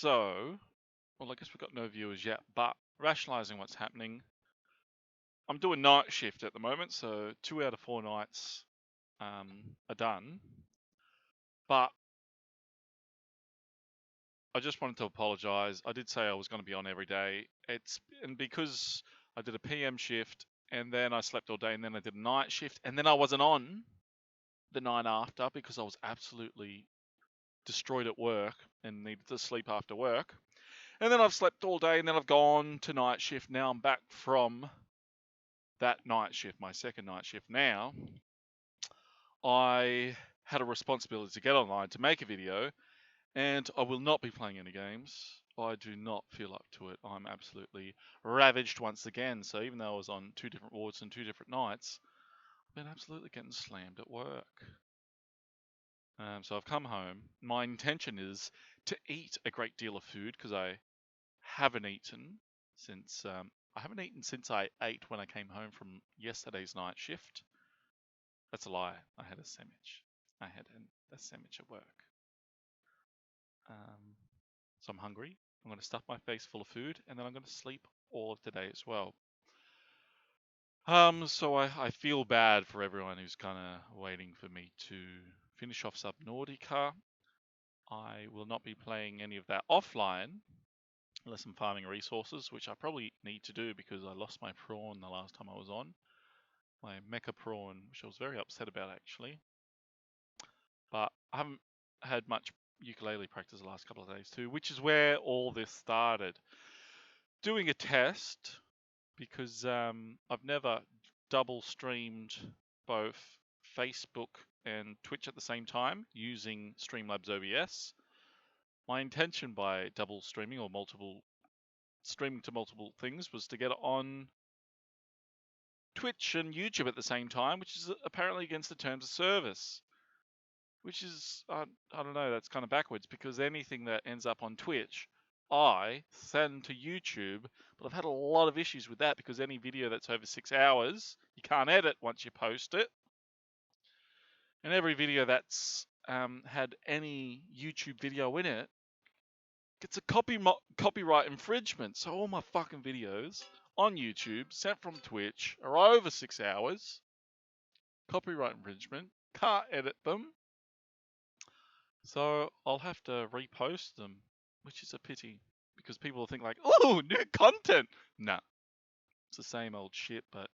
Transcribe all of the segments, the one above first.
So, well, I guess we've got no viewers yet, but rationalizing what's happening. I'm doing night shift at the moment, so 2 out of 4 nights are done. But I just wanted to apologize. I did say I was going to be on every day. And because I did a PM shift and then I slept all day and then I did a night shift and then I wasn't on the night after because I was absolutely destroyed at work and needed to sleep after work. And then I've slept all day and then I've gone to night shift. Now I'm back from that night shift, my second night shift. Now I had a responsibility to get online to make a video, and I will not be playing any games. I do not feel up to it. I'm absolutely ravaged once again. So even though I was on 2 different wards and 2 different nights, I've been absolutely getting slammed at work. So I've come home. My intention is to eat a great deal of food because I haven't eaten since I ate when I came home from yesterday's night shift. That's a lie. I had a sandwich. I had a sandwich at work. So I'm hungry. I'm going to stuff my face full of food, and then I'm going to sleep all of today as well. So I feel bad for everyone who's kind of waiting for me to finish off Subnautica. I will not be playing any of that offline unless I'm farming resources, which I probably need to do because I lost my prawn the last time I was on. My mecha prawn, which I was very upset about actually. But I haven't had much ukulele practice the last couple of days too, which is where all this started. Doing a test because I've never double streamed both Facebook and Twitch at the same time using Streamlabs OBS. My intention by double streaming or streaming to multiple things was to get on Twitch and YouTube at the same time, which is apparently against the terms of service. Which is, I don't know, that's kind of backwards because anything that ends up on Twitch, I send to YouTube, but I've had a lot of issues with that because any video that's over 6 hours, you can't edit once you post it. And every video that's had any YouTube video in it gets a copyright infringement. So all my fucking videos on YouTube sent from Twitch are over 6 hours. Copyright infringement. Can't edit them. So I'll have to repost them, which is a pity because people will think like, oh, new content. Nah, it's the same old shit, but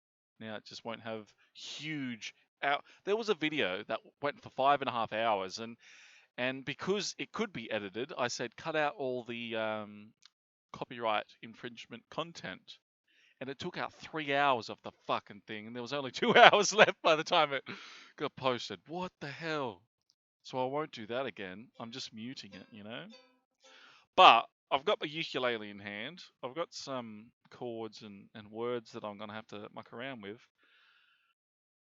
now it just won't have huge out. There was a video that went for 5.5 hours, and because it could be edited, I said cut out all the copyright infringement content. And it took out 3 hours of the fucking thing, and there was only 2 hours left by the time it got posted. What the hell? So I won't do that again. I'm just muting it, you know? But I've got my ukulele in hand. I've got some chords and words that I'm going to have to muck around with.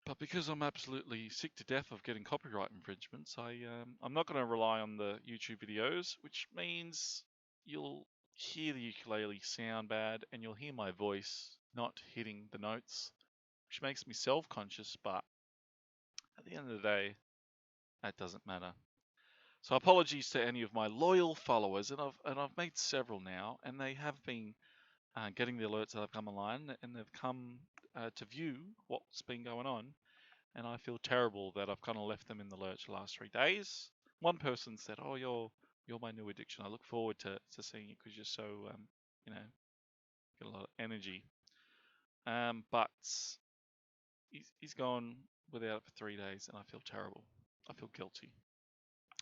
But because I'm absolutely sick to death of getting copyright infringements, I'm not going to rely on the YouTube videos, which means you'll hear the ukulele sound bad and you'll hear my voice not hitting the notes, which makes me self-conscious, but at the end of the day, that doesn't matter. So apologies to any of my loyal followers, and I've made several now, and they have been getting the alerts that I've come online, and they've come to view what's been going on, and I feel terrible that I've kind of left them in the lurch the last 3 days. One person said, "Oh, you're my new addiction. I look forward to seeing you because you're so you know, get a lot of energy." But he's gone without it for 3 days, and I feel terrible. I feel guilty.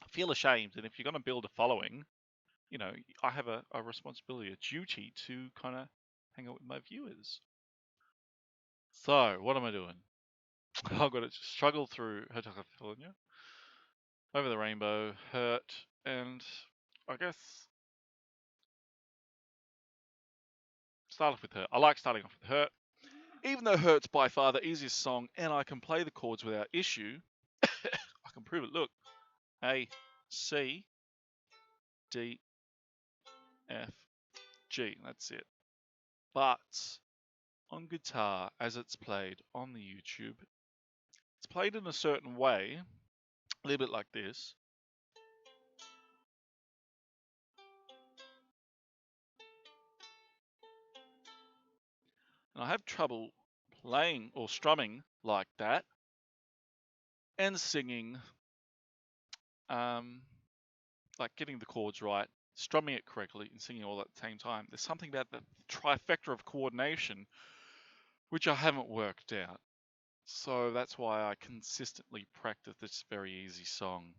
I feel ashamed, and if you're going to build a following, you know, I have a responsibility, a duty to kind of hang out with my viewers. So, what am I doing? I've got to struggle through Hotel California, Over the Rainbow, Hurt, and I guess start off with Hurt. I like starting off with Hurt. Even though Hurt's by far the easiest song and I can play the chords without issue, I can prove it. Look, A, C, D, F, G. That's it. But on guitar, as it's played on the YouTube, it's played in a certain way, a little bit like this. And I have trouble playing or strumming like that and singing, like getting the chords right, strumming it correctly, and singing all at the same time. There's something about the trifecta of coordination which I haven't worked out. So that's why I consistently practice this very easy song.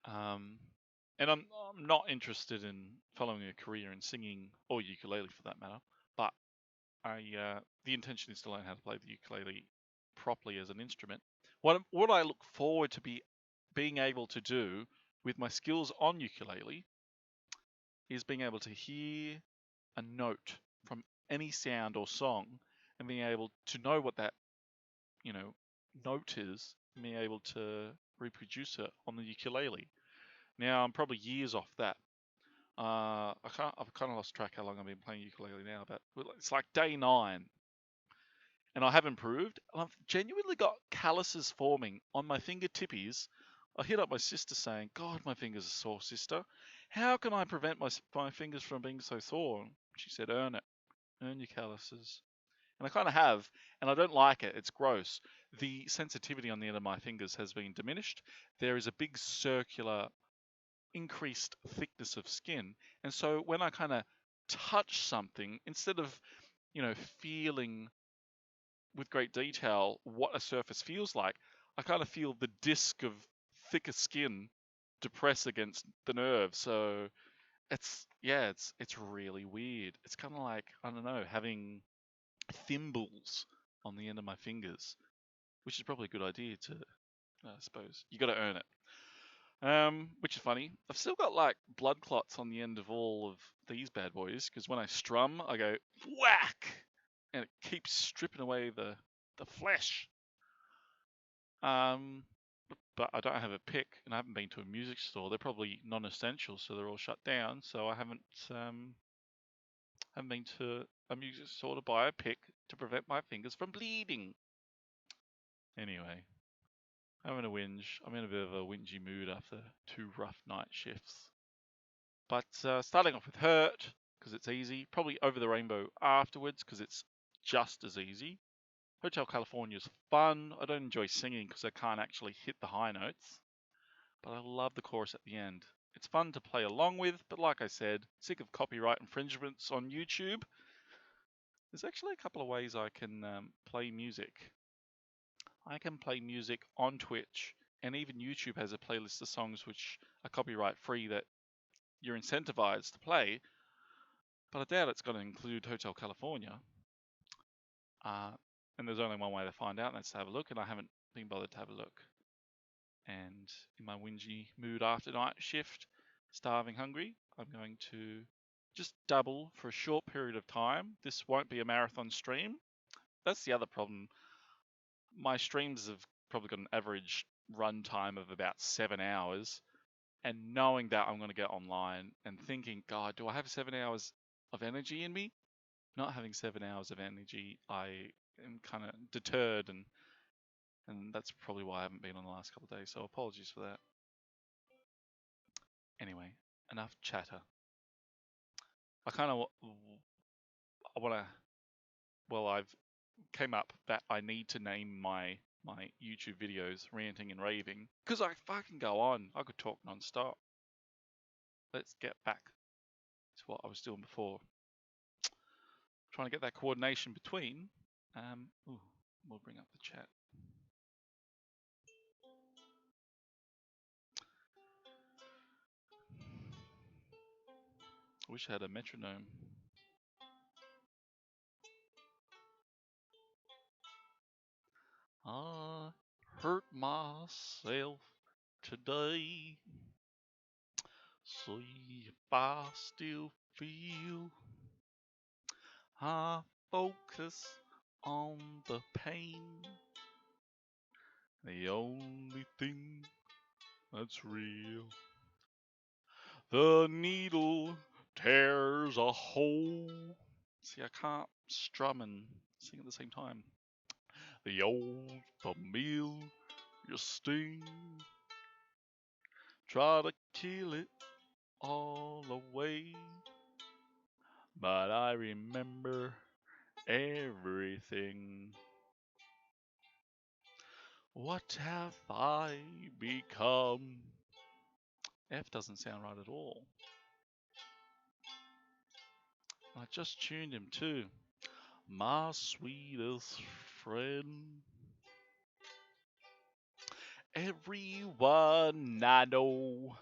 And I'm not interested in following a career in singing or ukulele for that matter, but the intention is to learn how to play the ukulele properly as an instrument. What I look forward to being able to do with my skills on ukulele is being able to hear a note from any sound or song and being able to know what that, note is and being able to reproduce it on the ukulele. Now I'm probably years off that. I've kind of lost track how long I've been playing ukulele now, but it's like day 9, and I have improved. And I've genuinely got calluses forming on my fingertippies. I hit up my sister saying, "God, my fingers are sore, sister. How can I prevent my fingers from being so sore?" She said, "Earn it, earn your calluses." And I kind of have, and I don't like it. It's gross. The sensitivity on the end of my fingers has been diminished. There is a big circular increased thickness of skin. And so when I kind of touch something, instead of, feeling with great detail what a surface feels like, I kind of feel the disc of thicker skin depress against the nerve. So it's really weird. It's kind of like, I don't know, having thimbles on the end of my fingers, which is probably a good idea to, I suppose. You got to earn it. Which is funny. I've still got like blood clots on the end of all of these bad boys because when I strum, I go whack, and it keeps stripping away the flesh. But I don't have a pick, and I haven't been to a music store. They're probably non-essential, so they're all shut down. So I haven't been to a music store to buy a pick to prevent my fingers from bleeding. Anyway, having a whinge. I'm in a bit of a whingy mood after 2 rough night shifts. But starting off with Hurt, because it's easy. Probably Over the Rainbow afterwards, because it's just as easy. Hotel California is fun. I don't enjoy singing because I can't actually hit the high notes. But I love the chorus at the end. It's fun to play along with, but like I said, sick of copyright infringements on YouTube. There's actually a couple of ways I can play music. I can play music on Twitch, and even YouTube has a playlist of songs which are copyright free that you're incentivized to play, but I doubt it's going to include Hotel California. And there's only one way to find out, and that's to have a look, and I haven't been bothered to have a look. And in my whingy mood after night shift, starving hungry, I'm going to just dabble for a short period of time. This won't be a marathon stream. That's the other problem. My streams have probably got an average run time of about 7 hours. And knowing that I'm going to get online and thinking, God, do I have 7 hours of energy in me? Not having 7 hours of energy, I am kind of deterred, and that's probably why I haven't been on the last couple of days. So apologies for that. Anyway, enough chatter. I kind of want to. Well, I've came up that I need to name my YouTube videos ranting and raving because I fucking go on. I could talk non-stop. Let's get back to what I was doing before. Trying to get that coordination between. We'll bring up the chat. I wish I had a metronome. I hurt myself today. See if I still feel. I focus on the pain. The only thing that's real. The needle tears a hole. See, I can't strum and sing at the same time. The old familiar sting. Try to kill it all away. but I remember everything. What have I become? F doesn't sound right at all. I just tuned him too. My sweetest friend. Everyone I know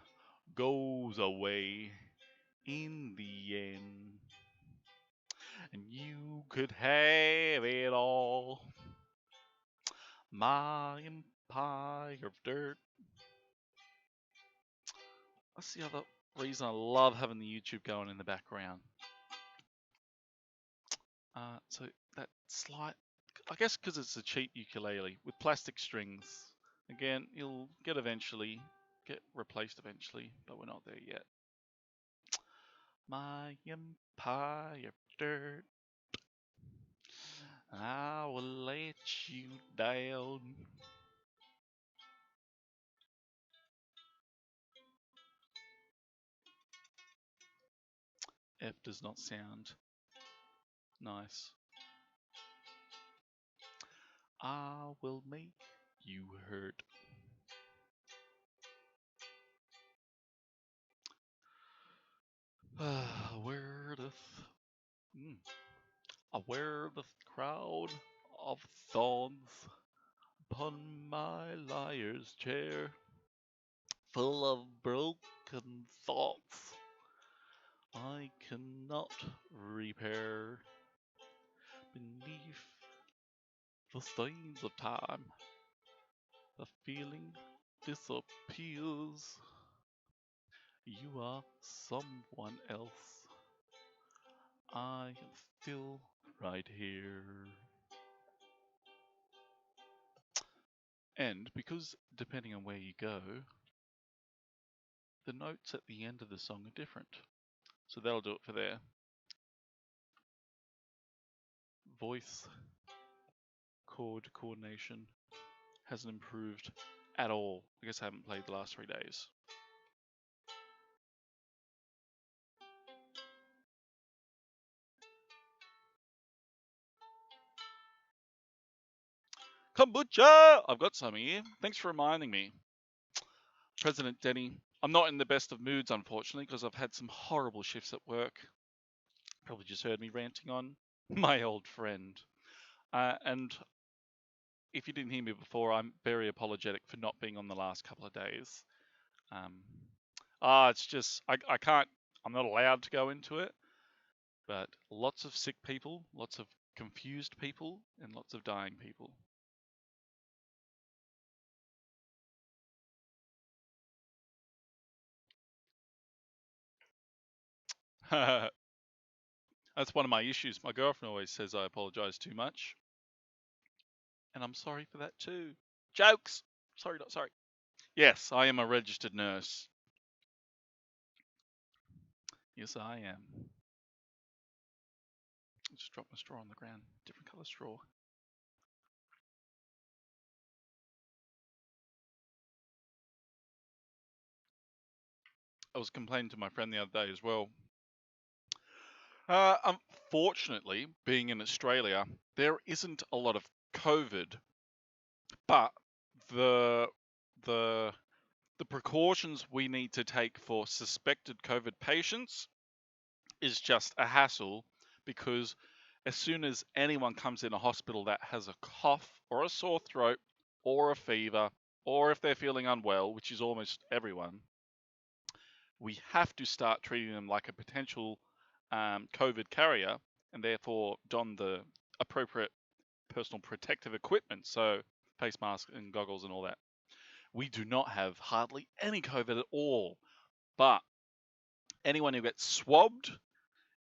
goes away in the end. And you could have it all. My empire of dirt. That's the other reason I love having the YouTube going in the background. So that slight, I guess because it's a cheap ukulele with plastic strings. Again, you'll get replaced eventually, but we're not there yet. My empire of dirt, I will let you down. F does not sound nice. I will make you hurt. Where doth where the crowd of thorns upon my liar's chair, full of broken thoughts I cannot repair. Beneath the stains of time, the feeling disappears. You are someone else. I am still right here. And because depending on where you go, the notes at the end of the song are different. So that'll do it for there. Voice chord coordination hasn't improved at all. I guess I haven't played the last 3 days. Kombucha! I've got some here. Thanks for reminding me. President Denny, I'm not in the best of moods, unfortunately, because I've had some horrible shifts at work. Probably just heard me ranting on my old friend. And if you didn't hear me before, I'm very apologetic for not being on the last couple of days. It's just, I can't, I'm not allowed to go into it, but lots of sick people, lots of confused people, and lots of dying people. That's one of my issues. My girlfriend always says I apologize too much. And I'm sorry for that too. Jokes! Sorry, not sorry. Yes, I am a registered nurse. Yes, I am. I just dropped my straw on the ground. Different colour straw. I was complaining to my friend the other day as well. Unfortunately, being in Australia, there isn't a lot of COVID, but the the the precautions we need to take for suspected COVID patients is just a hassle, because as soon as anyone comes in a hospital that has a cough or a sore throat or a fever, or if they're feeling unwell, which is almost everyone, we have to start treating them like a potential COVID carrier, and therefore don the appropriate personal protective equipment, so face masks and goggles and all that. We do not have hardly any COVID at all, but anyone who gets swabbed,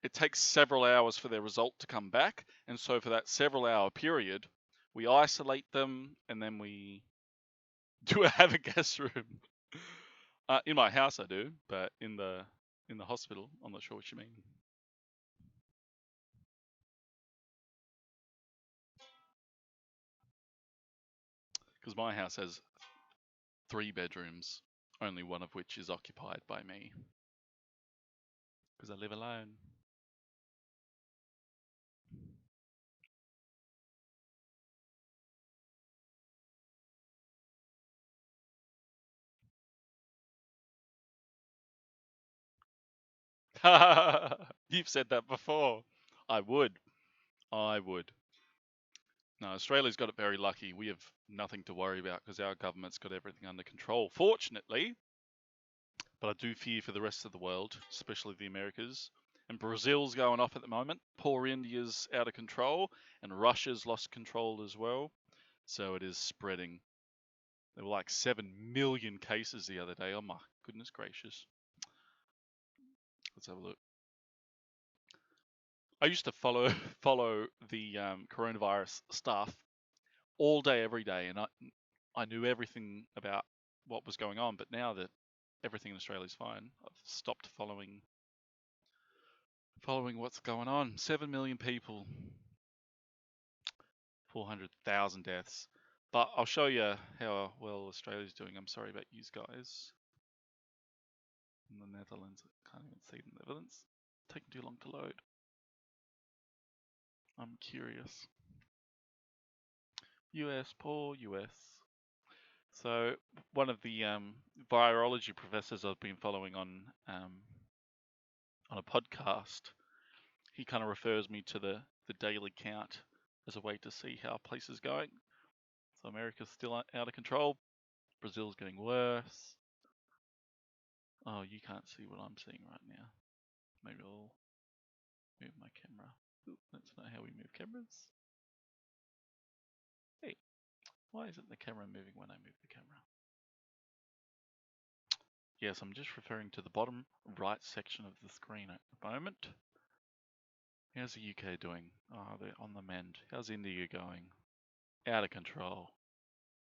it takes several hours for their result to come back, and so for that several hour period, we isolate them, and then we do have a gas room. In my house I do, but in the hospital, I'm not sure what you mean. Because my house has 3 bedrooms, only one of which is occupied by me. Because I live alone. You've said that before. I would. I would. No, Australia's got it very lucky. We have nothing to worry about because our government's got everything under control, fortunately. But I do fear for the rest of the world, especially the Americas. And Brazil's going off at the moment. Poor India's out of control, and Russia's lost control as well. So it is spreading. There were like 7 million cases the other day. Oh my goodness gracious. Let's have a look. I used to follow the coronavirus stuff all day, every day, and I knew everything about what was going on. But now that everything in Australia is fine, I've stopped following what's going on. 7 million people, 400,000 deaths. But I'll show you how well Australia's doing. I'm sorry about you guys. In the Netherlands, I can't even see the Netherlands. It's taking too long to load. I'm curious. US, poor US. So one of the virology professors I've been following on a podcast, he kind of refers me to the daily count as a way to see how a place is going. So America's still out of control. Brazil's getting worse. Oh, you can't see what I'm seeing right now. Maybe I'll move my camera. Ooh, that's not how we move cameras. Hey, why isn't the camera moving when I move the camera? Yes, I'm just referring to the bottom right section of the screen at the moment. How's the UK doing? Oh, they're on the mend. How's India going? Out of control.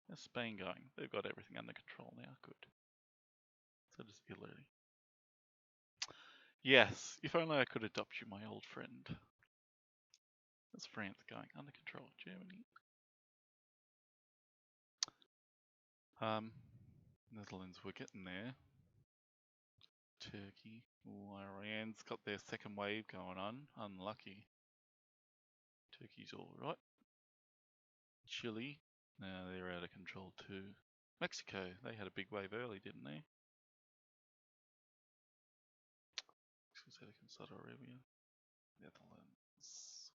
How's Spain going? They've got everything under control now. Good. So does Italy. Yes, if only I could adopt you, my old friend. How's France going? Under control. Germany. Netherlands, we're getting there. Turkey. Ooh, Iran's got their second wave going on. Unlucky. Turkey's alright. Chile. Now they're out of control too. Mexico, they had a big wave early, didn't they? Saudi Arabia. Netherlands.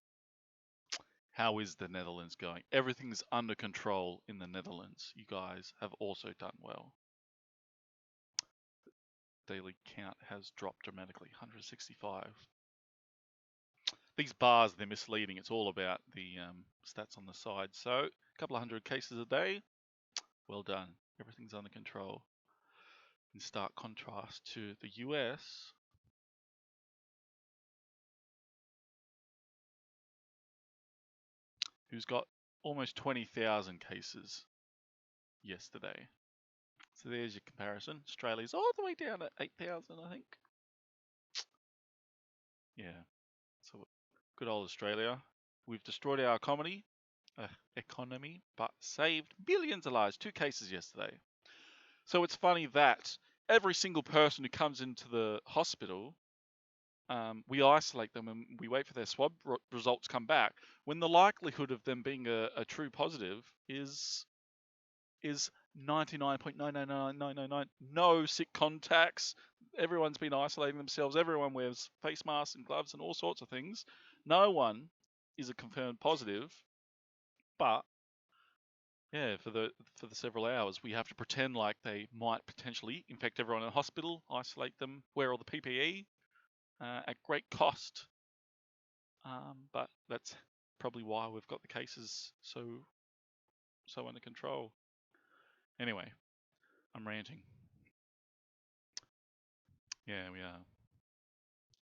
How is the Netherlands going? Everything's under control in the Netherlands. You guys have also done well. Daily count has dropped dramatically, 165. These bars, they're misleading. It's all about the stats on the side. So, a couple of hundred cases a day. Well done. Everything's under control. In stark contrast to the US, who's got almost 20,000 cases yesterday. So there's your comparison. Australia's all the way down at 8,000, I think. Yeah. So good old Australia. We've destroyed our economy, but saved billions of lives. 2 cases yesterday. So it's funny that every single person who comes into the hospital, we isolate them and we wait for their swab results come back, when the likelihood of them being a true positive is 99.99999. No sick contacts. Everyone's been isolating themselves. Everyone wears face masks and gloves and all sorts of things. No one is a confirmed positive, but yeah, for the several hours, we have to pretend like they might potentially infect everyone in the hospital, isolate them, wear all the PPE at great cost. But that's probably why we've got the cases so under control. Anyway, I'm ranting. Yeah, we are.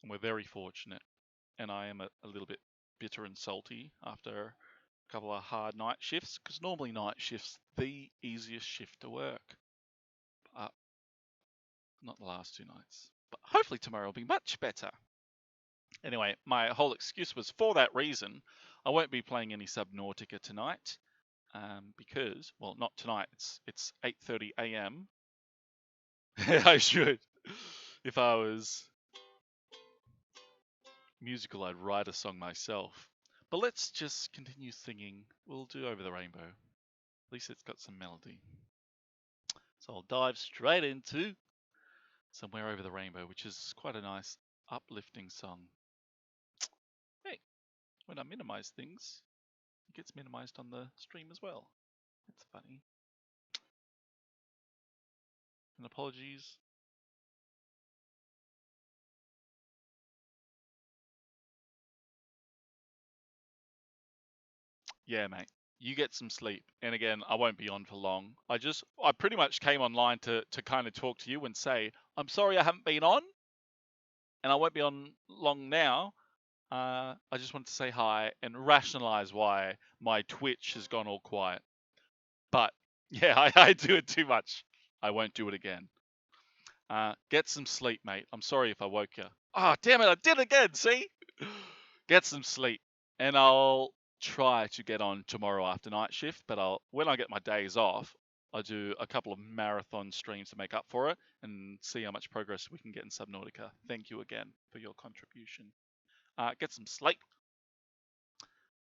And we're very fortunate. And I am a little bit bitter and salty after a couple of hard night shifts, because normally night shift's the easiest shift to work. But not the last 2 nights. But hopefully tomorrow will be much better. Anyway, my whole excuse was for that reason. I won't be playing any Subnautica tonight, because, well, not tonight. It's 8:30 a.m. I should. If I was musical, I'd write a song myself. But let's just continue singing. We'll do Over the Rainbow. At least it's got some melody. So I'll dive straight into Somewhere Over the Rainbow, which is quite a nice Uplifting song. Hey, when I minimize things, it gets minimized on the stream as well. That's funny. And apologies. Yeah, mate. You get some sleep. And again, I won't be on for long. I pretty much came online to kind of talk to you and say, I'm sorry I haven't been on, and I won't be on long now. I just wanted to say hi and rationalize why my Twitch has gone all quiet. But yeah, I do it too much. I won't do it again. Get some sleep, mate. I'm sorry if I woke you. Oh, damn it, I did it again, see? Get some sleep. And I'll try to get on tomorrow after night shift, but when I get my days off, I'll do a couple of marathon streams to make up for it and see how much progress we can get in Subnautica. Thank you again for your contribution. Get some sleep.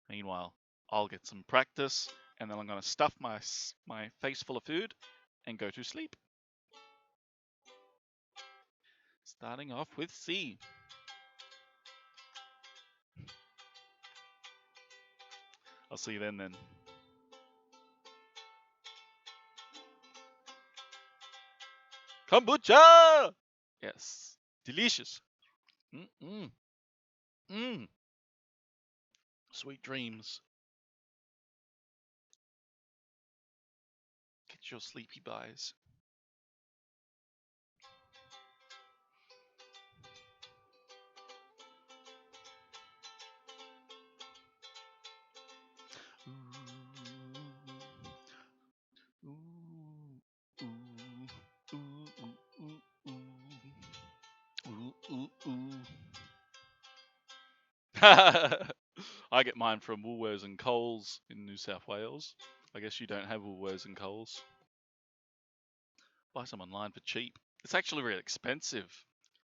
Meanwhile, I'll get some practice, and then I'm going to stuff my face full of food and go to sleep. Starting off with C. I'll see you then. Kombucha! Yes. Delicious. Mm-mm. Mm. Sweet dreams. Get your sleepy buys. I get mine from Woolworths and Coles in New South Wales. I guess you don't have Woolworths and Coles. Buy some online for cheap. It's actually really expensive.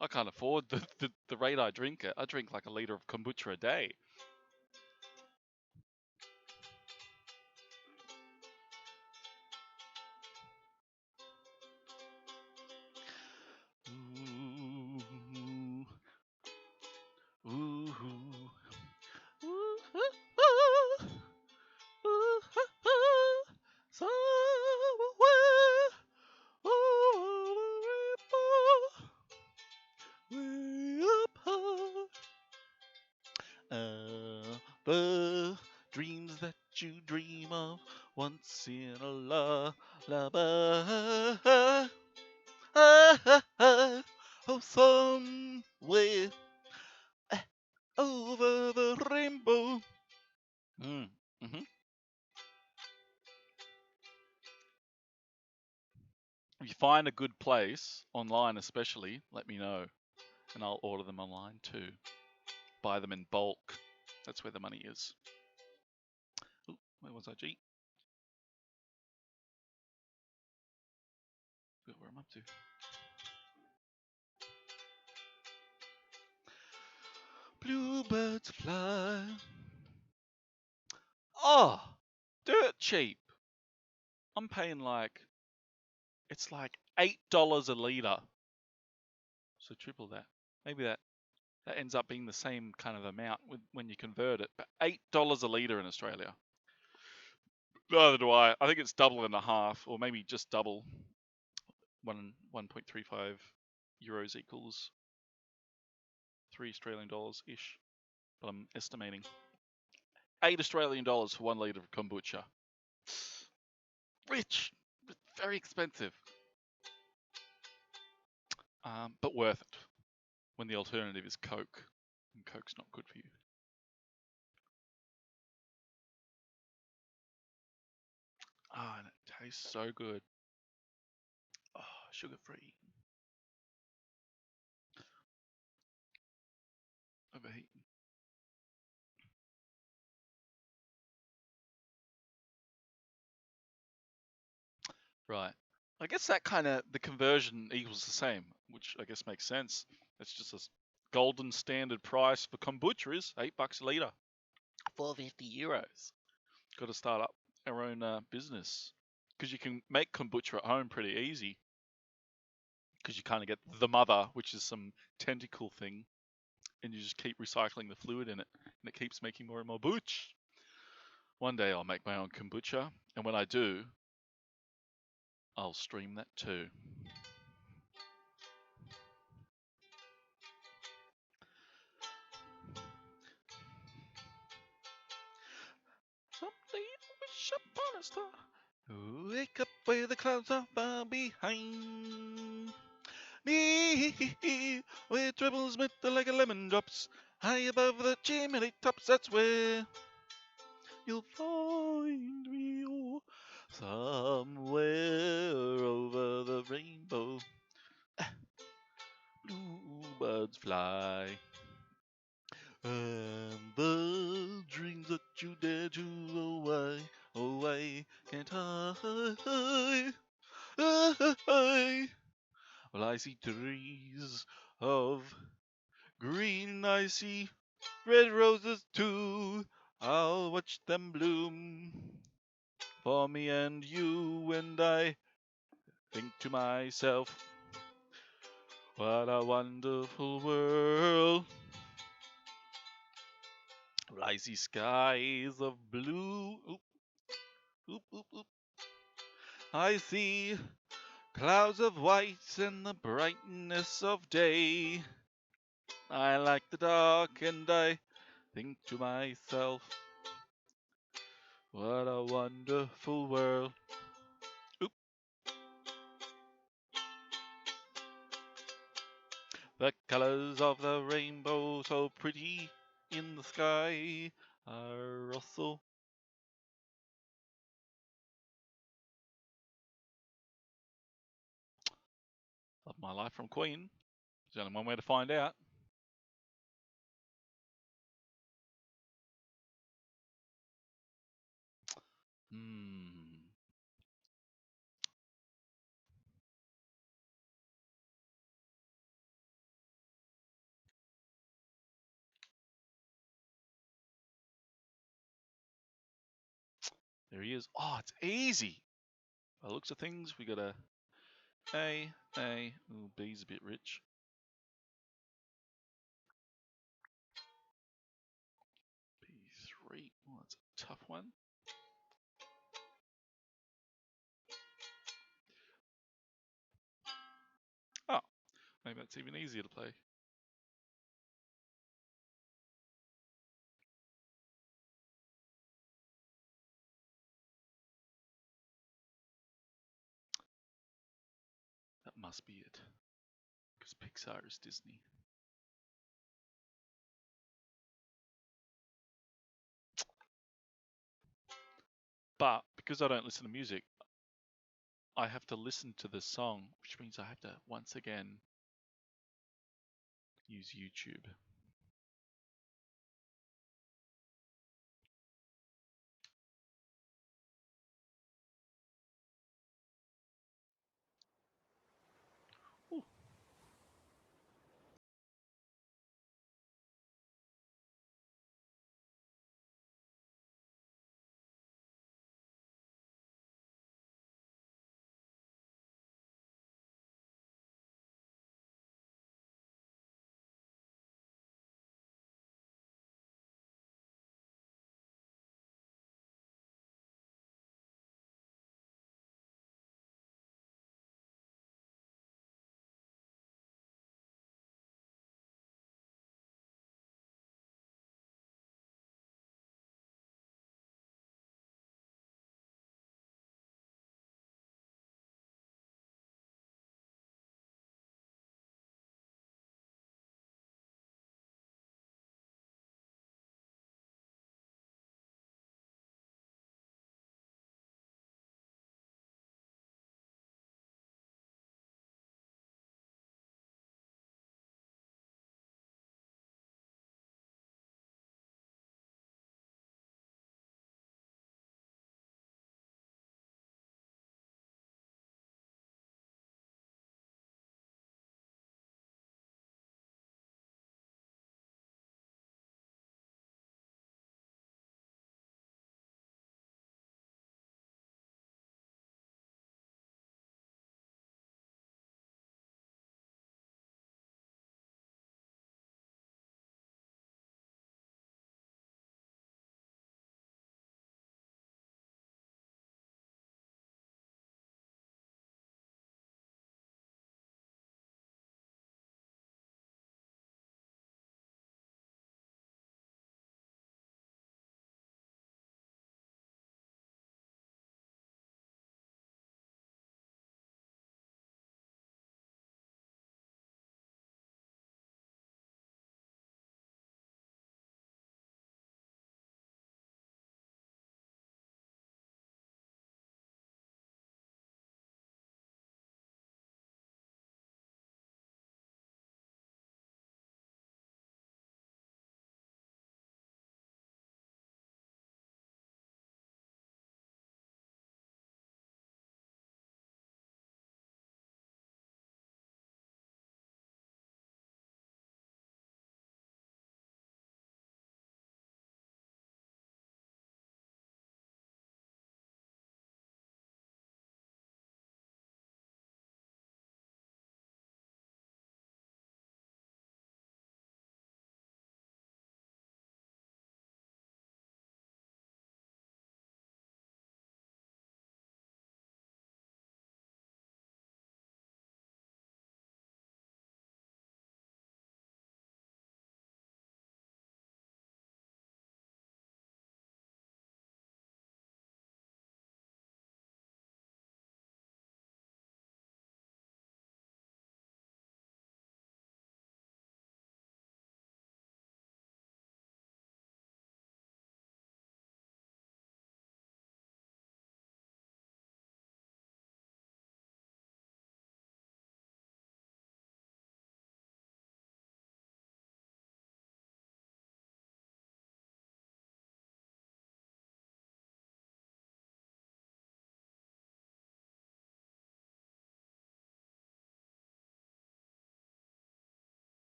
I can't afford the rate I drink it. I drink like a litre of kombucha a day. The dreams that you dream of once in a lullaby. Oh, somewhere over the rainbow. Mm-hmm. If you find a good place, online especially, let me know. And I'll order them online too. Buy them in bulk. That's where the money is. Ooh, where was I, G? Where am I up to? Bluebirds fly. Oh, dirt cheap. I'm paying it's like $8 a litre. So triple that. Maybe that ends up being the same kind of amount when you convert it. But $8 a litre in Australia. Neither do I. I think it's double and a half, or maybe just double. 1.35 euros equals $3 ish. But I'm estimating $8 for 1 litre of kombucha. Rich, but very expensive. But worth it when the alternative is Coke, and Coke's not good for you. Ah, and it tastes so good. Oh, sugar-free. Overheating. Right. I guess that the conversion equals the same, which I guess makes sense. It's just a golden standard price for kombucha is $8 a litre. 450 euros. Got to start up our own business. Because you can make kombucha at home pretty easy. Because you kind of get the mother, which is some tentacle thing, and you just keep recycling the fluid in it, and it keeps making more and more booch. One day I'll make my own kombucha, and when I do, I'll stream that too. Someday I wish upon a star. Wake up where the clouds are far behind me, where troubles melt like a lemon drops, high above the chimney tops. That's where you'll find me, oh, somewhere over the rainbow. Bluebirds fly, and the dreams that you dare to away, away, can't hide. Well, I see trees of green, I see red roses too. I'll watch them bloom for me and you, and I think to myself, what a wonderful world. Well, I see skies of blue. Oop, oop, oop, oop. I see clouds of white and the brightness of day. I like the dark and I think to myself, what a wonderful world. Oop. The colors of the rainbow so pretty in the sky are also of my life from Queen. There's only one way to find out. Hmm. There he is. Oh, it's easy. By the looks of things, we got a A, A. Ooh, B's a bit rich. B3. Oh, that's a tough one. Oh, maybe that's even easier to play. That must be it. Because Pixar is Disney. But because I don't listen to music, I have to listen to the song, which means I have to once again use YouTube. Ooh.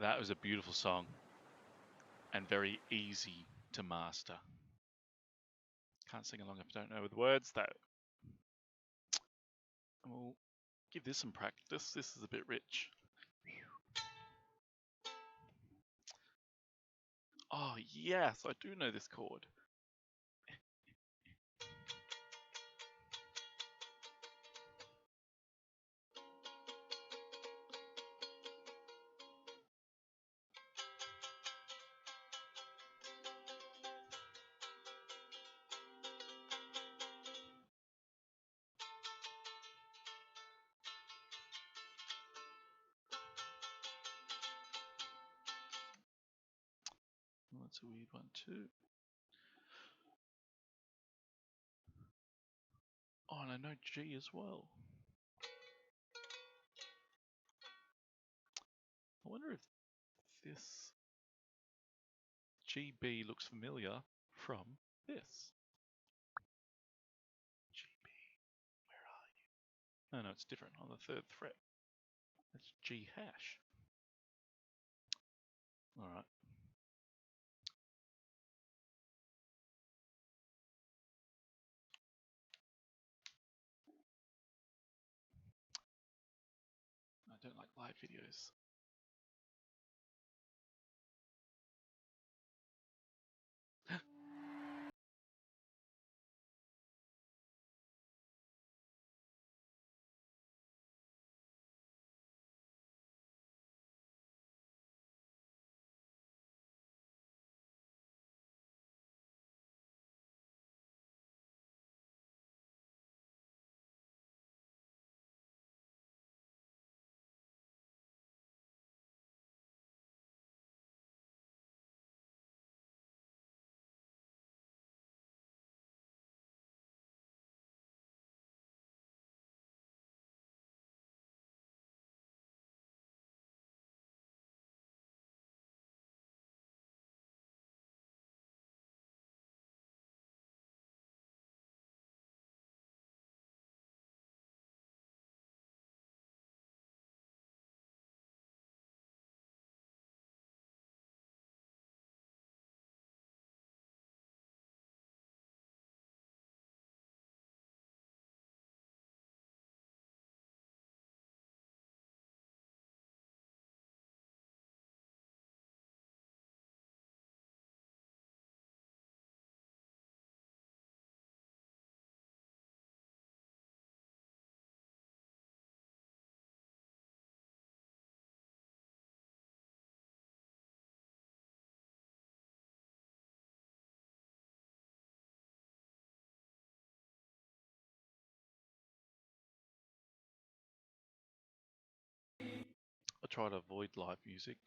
That was a beautiful song and very easy to master. Can't sing along if I don't know the words though. We'll give this some practice. This is a bit rich. Oh yes, I do know this chord. Oh, that's a weird one too. Oh, and I know G as well. I wonder if this GB looks familiar from this. GB, where are you? Oh no, it's different on the 3rd fret. That's G hash. Alright. I don't like live videos. I try to avoid live music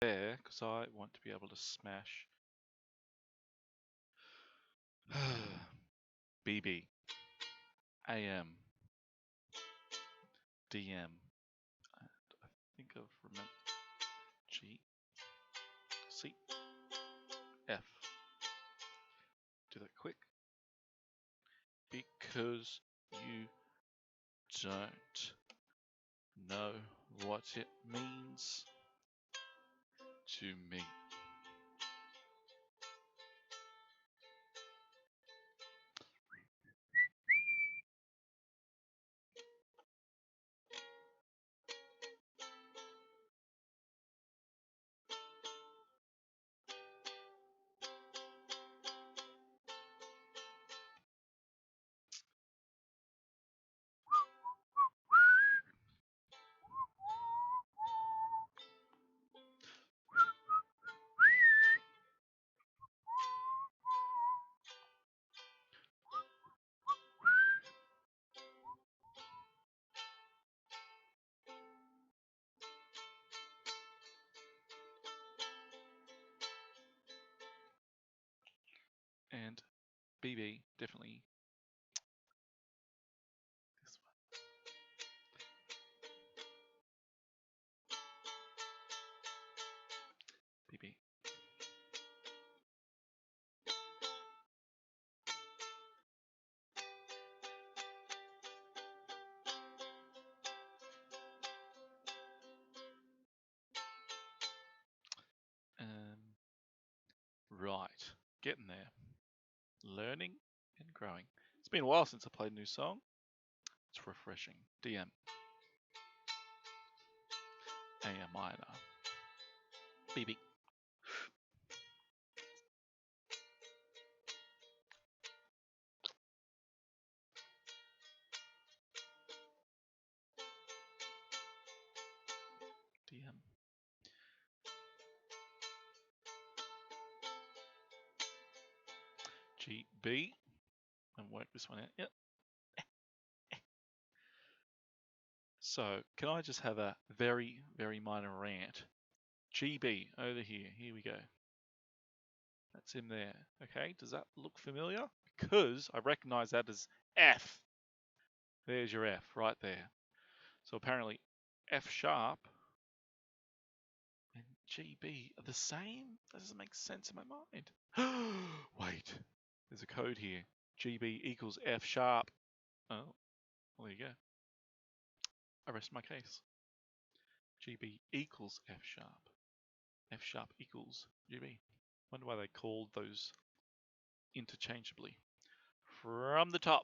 because I want to be able to smash BB. AM, DM, and I think I've remembered G, C, F. Do that quick because you don't know what it means to me. And BB, definitely this one. BB. Right, getting there. Learning and growing. It's been a while since I played a new song. It's refreshing. DM. A minor. BB. DM. G, B. And work this one out. Yep. So, can I just have a very, very minor rant? GB, over here. Here we go. That's him there. Okay, does that look familiar? Because I recognize that as F. There's your F right there. So apparently F sharp and GB are the same? That doesn't make sense in my mind. Wait, there's a code here. GB equals F sharp. Oh, well, there you go. I rest my case. GB equals F sharp. F sharp equals GB. Wonder why they called those interchangeably. From the top.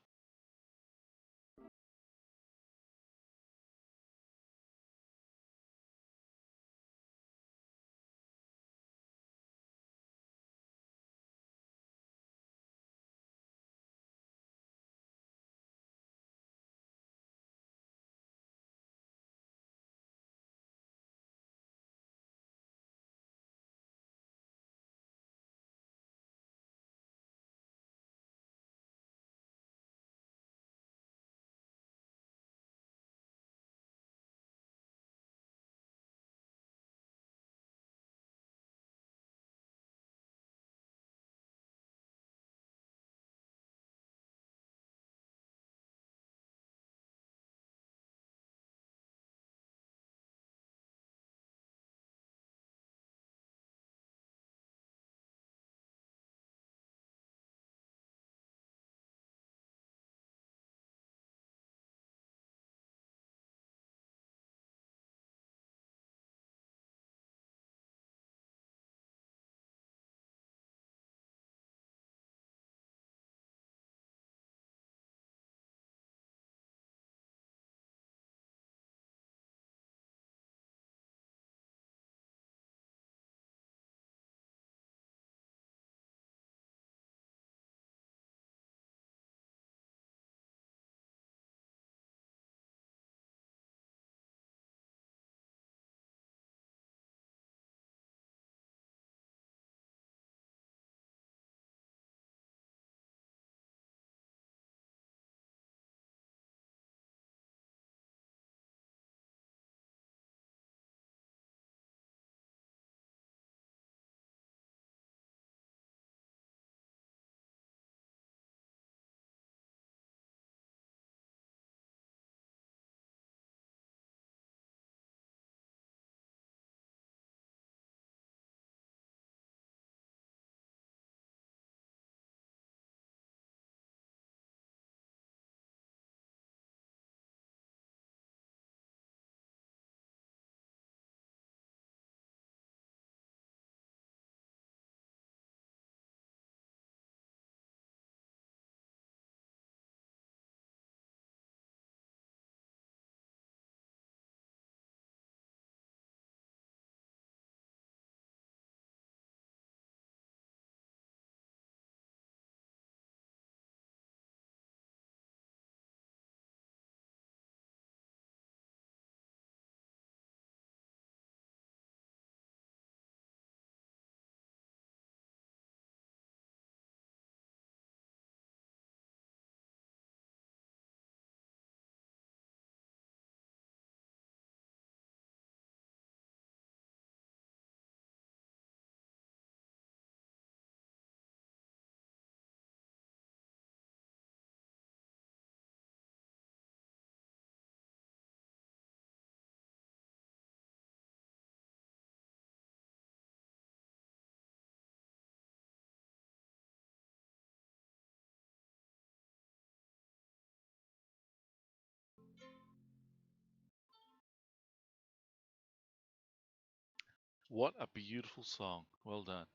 What a beautiful song. Well done.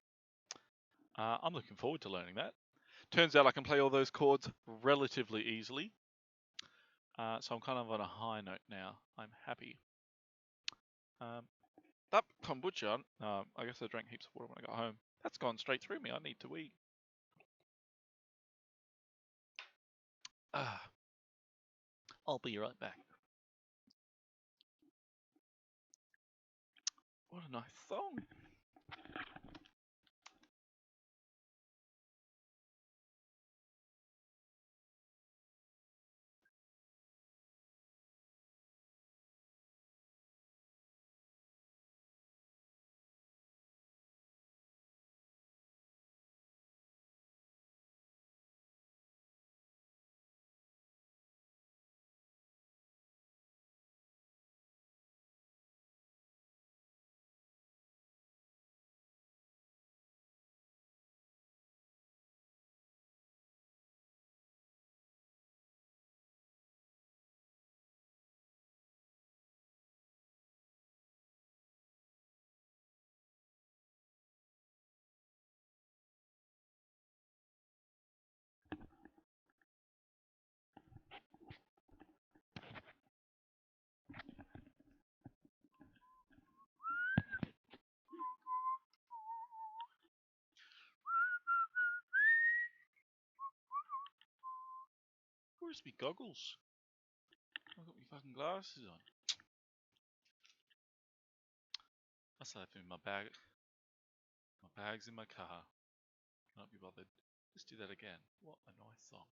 I'm looking forward to learning that. Turns out I can play all those chords relatively easily. So I'm kind of on a high note now. I'm happy. That kombucha, I guess I drank heaps of water when I got home. That's gone straight through me. I need to wee. I'll be right back. What a nice song. Where's me goggles? I've got my fucking glasses on. I still have them in my bag. My bag's in my car. Cannot be bothered. Let's do that again. What a nice song.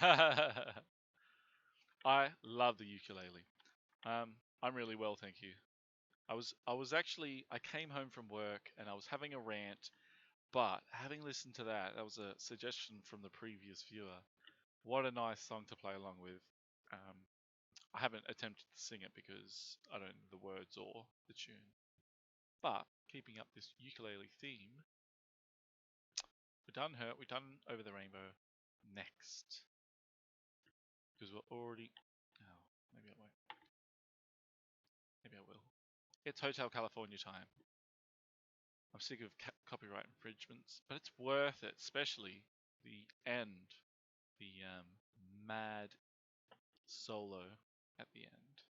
I love the ukulele. I'm really well, thank you. I came home from work and I was having a rant, but having listened to that, that was a suggestion from the previous viewer. What a nice song to play along with. Um, I haven't attempted to sing it because I don't know the words or the tune. But keeping up this ukulele theme, we've done Hurt, we've done Over the Rainbow. Next, because we're already. Oh, maybe I won't. Maybe I will. It's Hotel California time. I'm sick of copyright infringements, but it's worth it, especially the end, the mad solo at the end.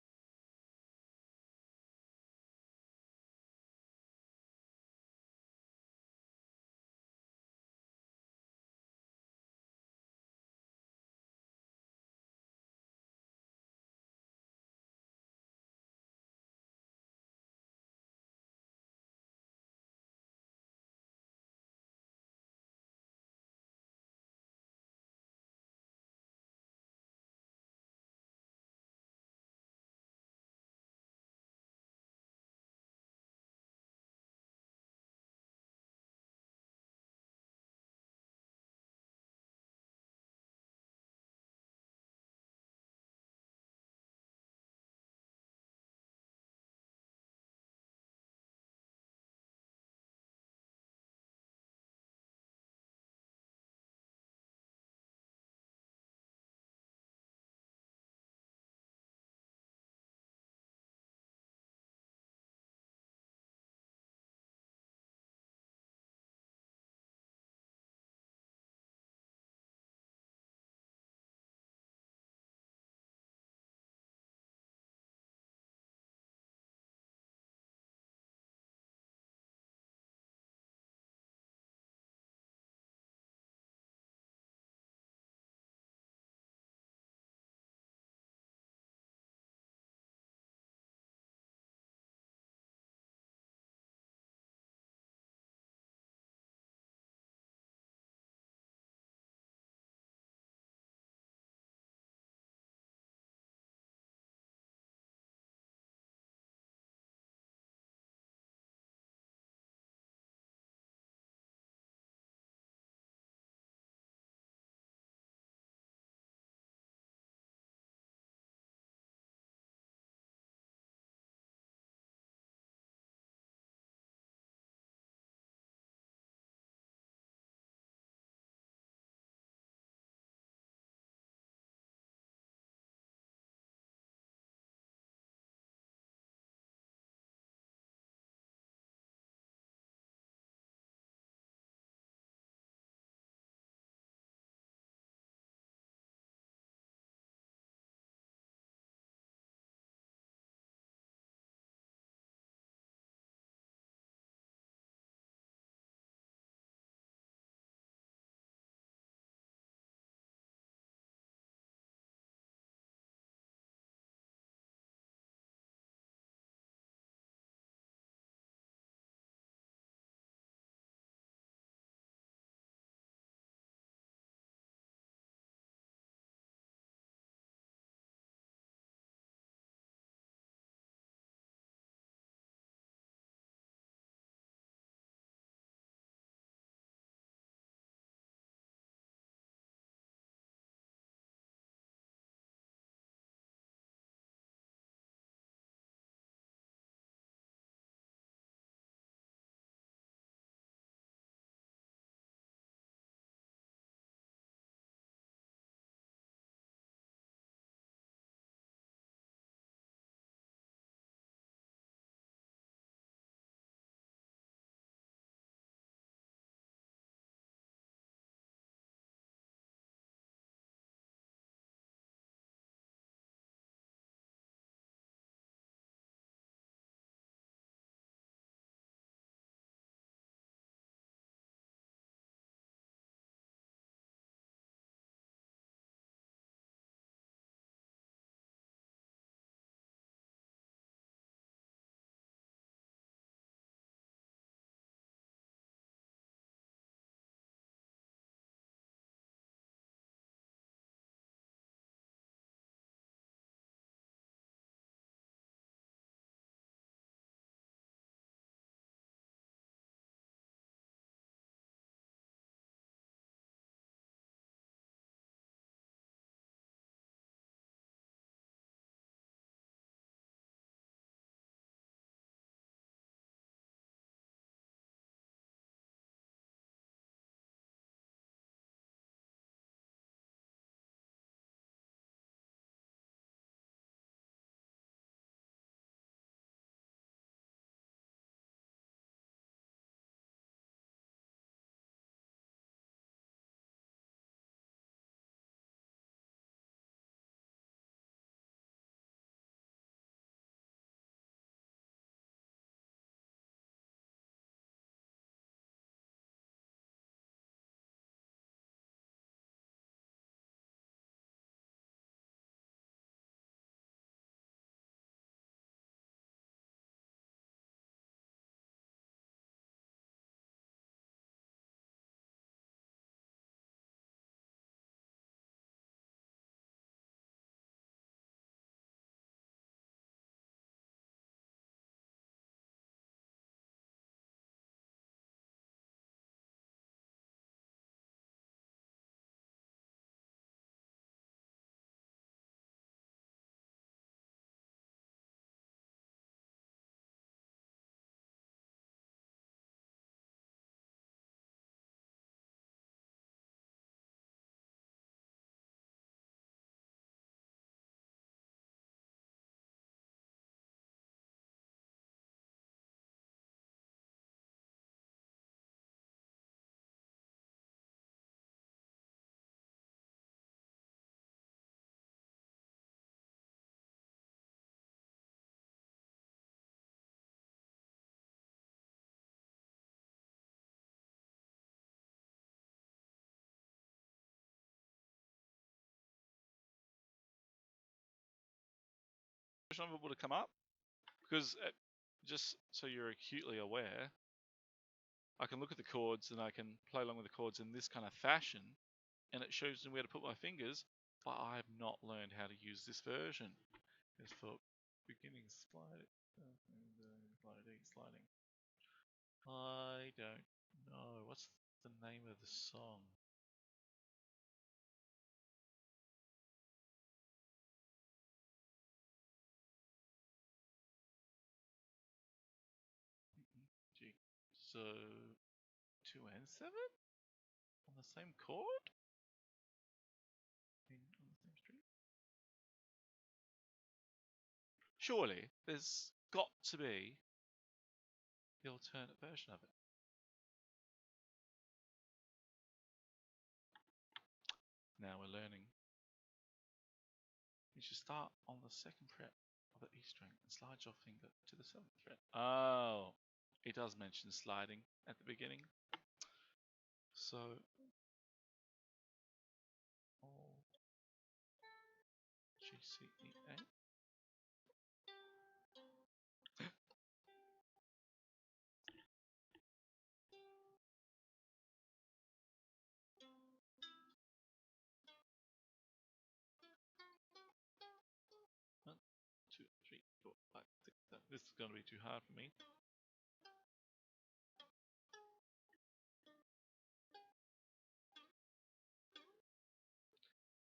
version of it would have come up. Because just so you're acutely aware, I can look at the chords and I can play along with the chords in this kind of fashion, and it shows me where to put my fingers, but I have not learned how to use this version. It's for beginning sliding. Sliding. I don't know. What's the name of the song? G. So 2 and 7 on the same chord? On the same string? Surely there's got to be the alternate version of it. Now we're learning. You should start on the 2nd fret of the E string and slide your finger to the 7th fret. Oh, it does mention sliding at the beginning. So, G, C, E, A. 1, 2, 3, 4, 5, 6, 7. This is going to be too hard for me.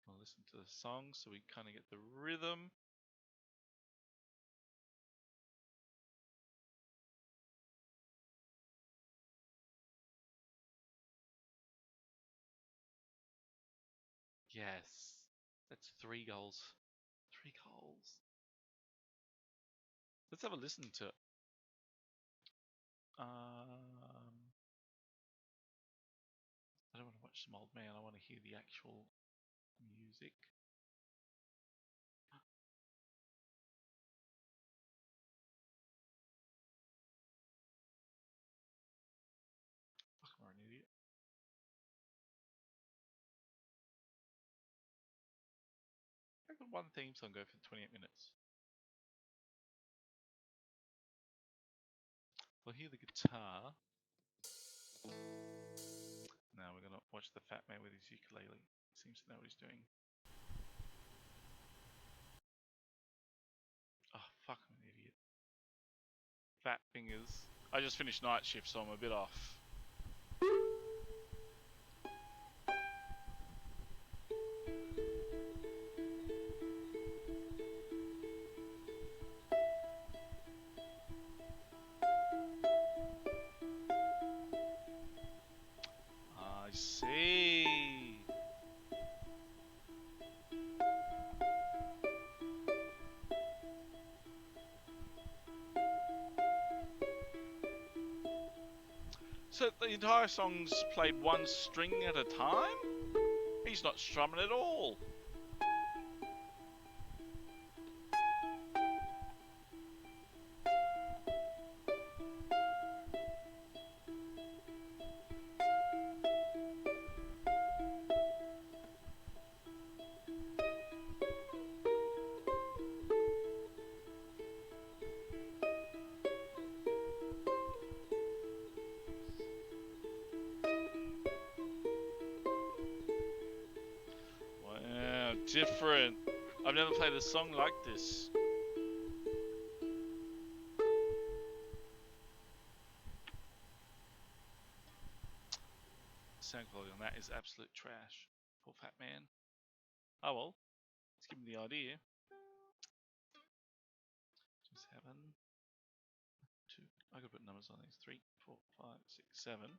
I'll listen to the song so we kind of get the rhythm. Yes, that's 3 goals. 3 goals. Let's have a listen to it. I don't want to watch some old man. I want to hear the actual music. Fuck, I'm an idiot. How could one theme song go for 28 minutes? We'll hear the guitar. Now we're gonna watch the fat man with his ukulele. He seems to know what he's doing. Oh, fuck, I'm an idiot. Fat fingers. I just finished night shift, so I'm a bit off. I see. So the entire song's played one string at a time? He's not strumming at all. Wow, different. I've never played a song like this. Sound quality on that is absolute trash. Poor fat man. Oh well, let's give him the idea. 7, 2. I could put numbers on these. 3, 4, 5, 6, 7.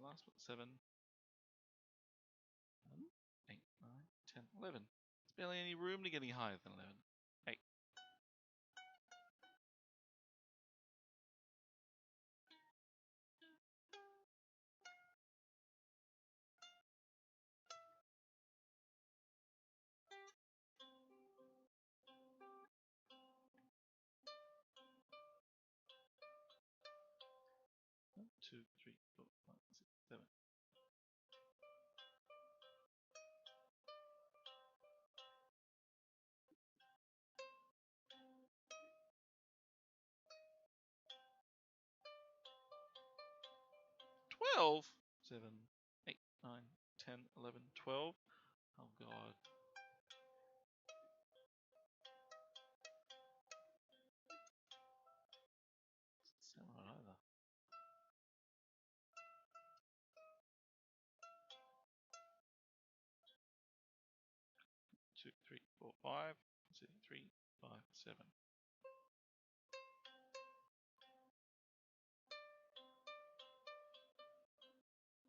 Last one, 7, 8, 9, 10, 11. There's barely any room to get any higher than 11. 8. One, 2, 3, 4, 5, 6, 7. 12. 7, 8, 9, 10, 11, 12. Oh god. Sound right either. 2, 3, 4, 5. 3, 5, 7.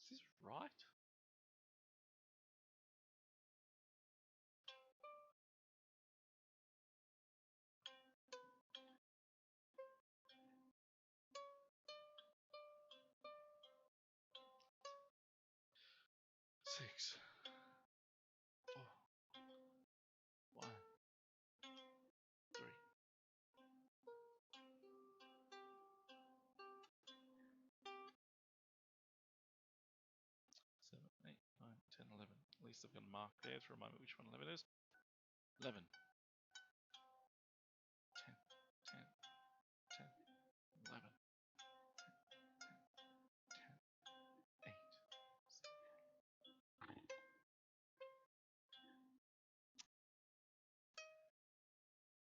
Is this right? Six, 4, 1, 3. 7, 8, 9, 10, 11. At least I've got a mark there to remind me which one 11 is. 11. 10, 10, 10, 11, 10, 8.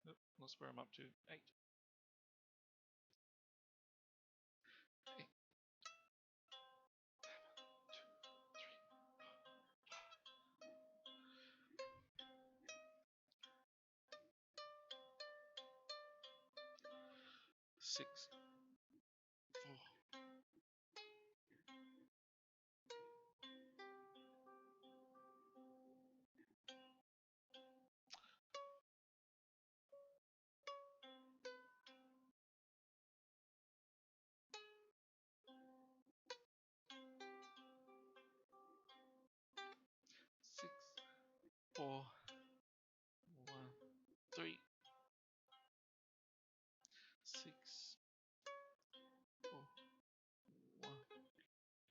Oop, lost where I'm up to. 8. 8. 6, 4. Six, 4, 1, 3. 6, 4, 1,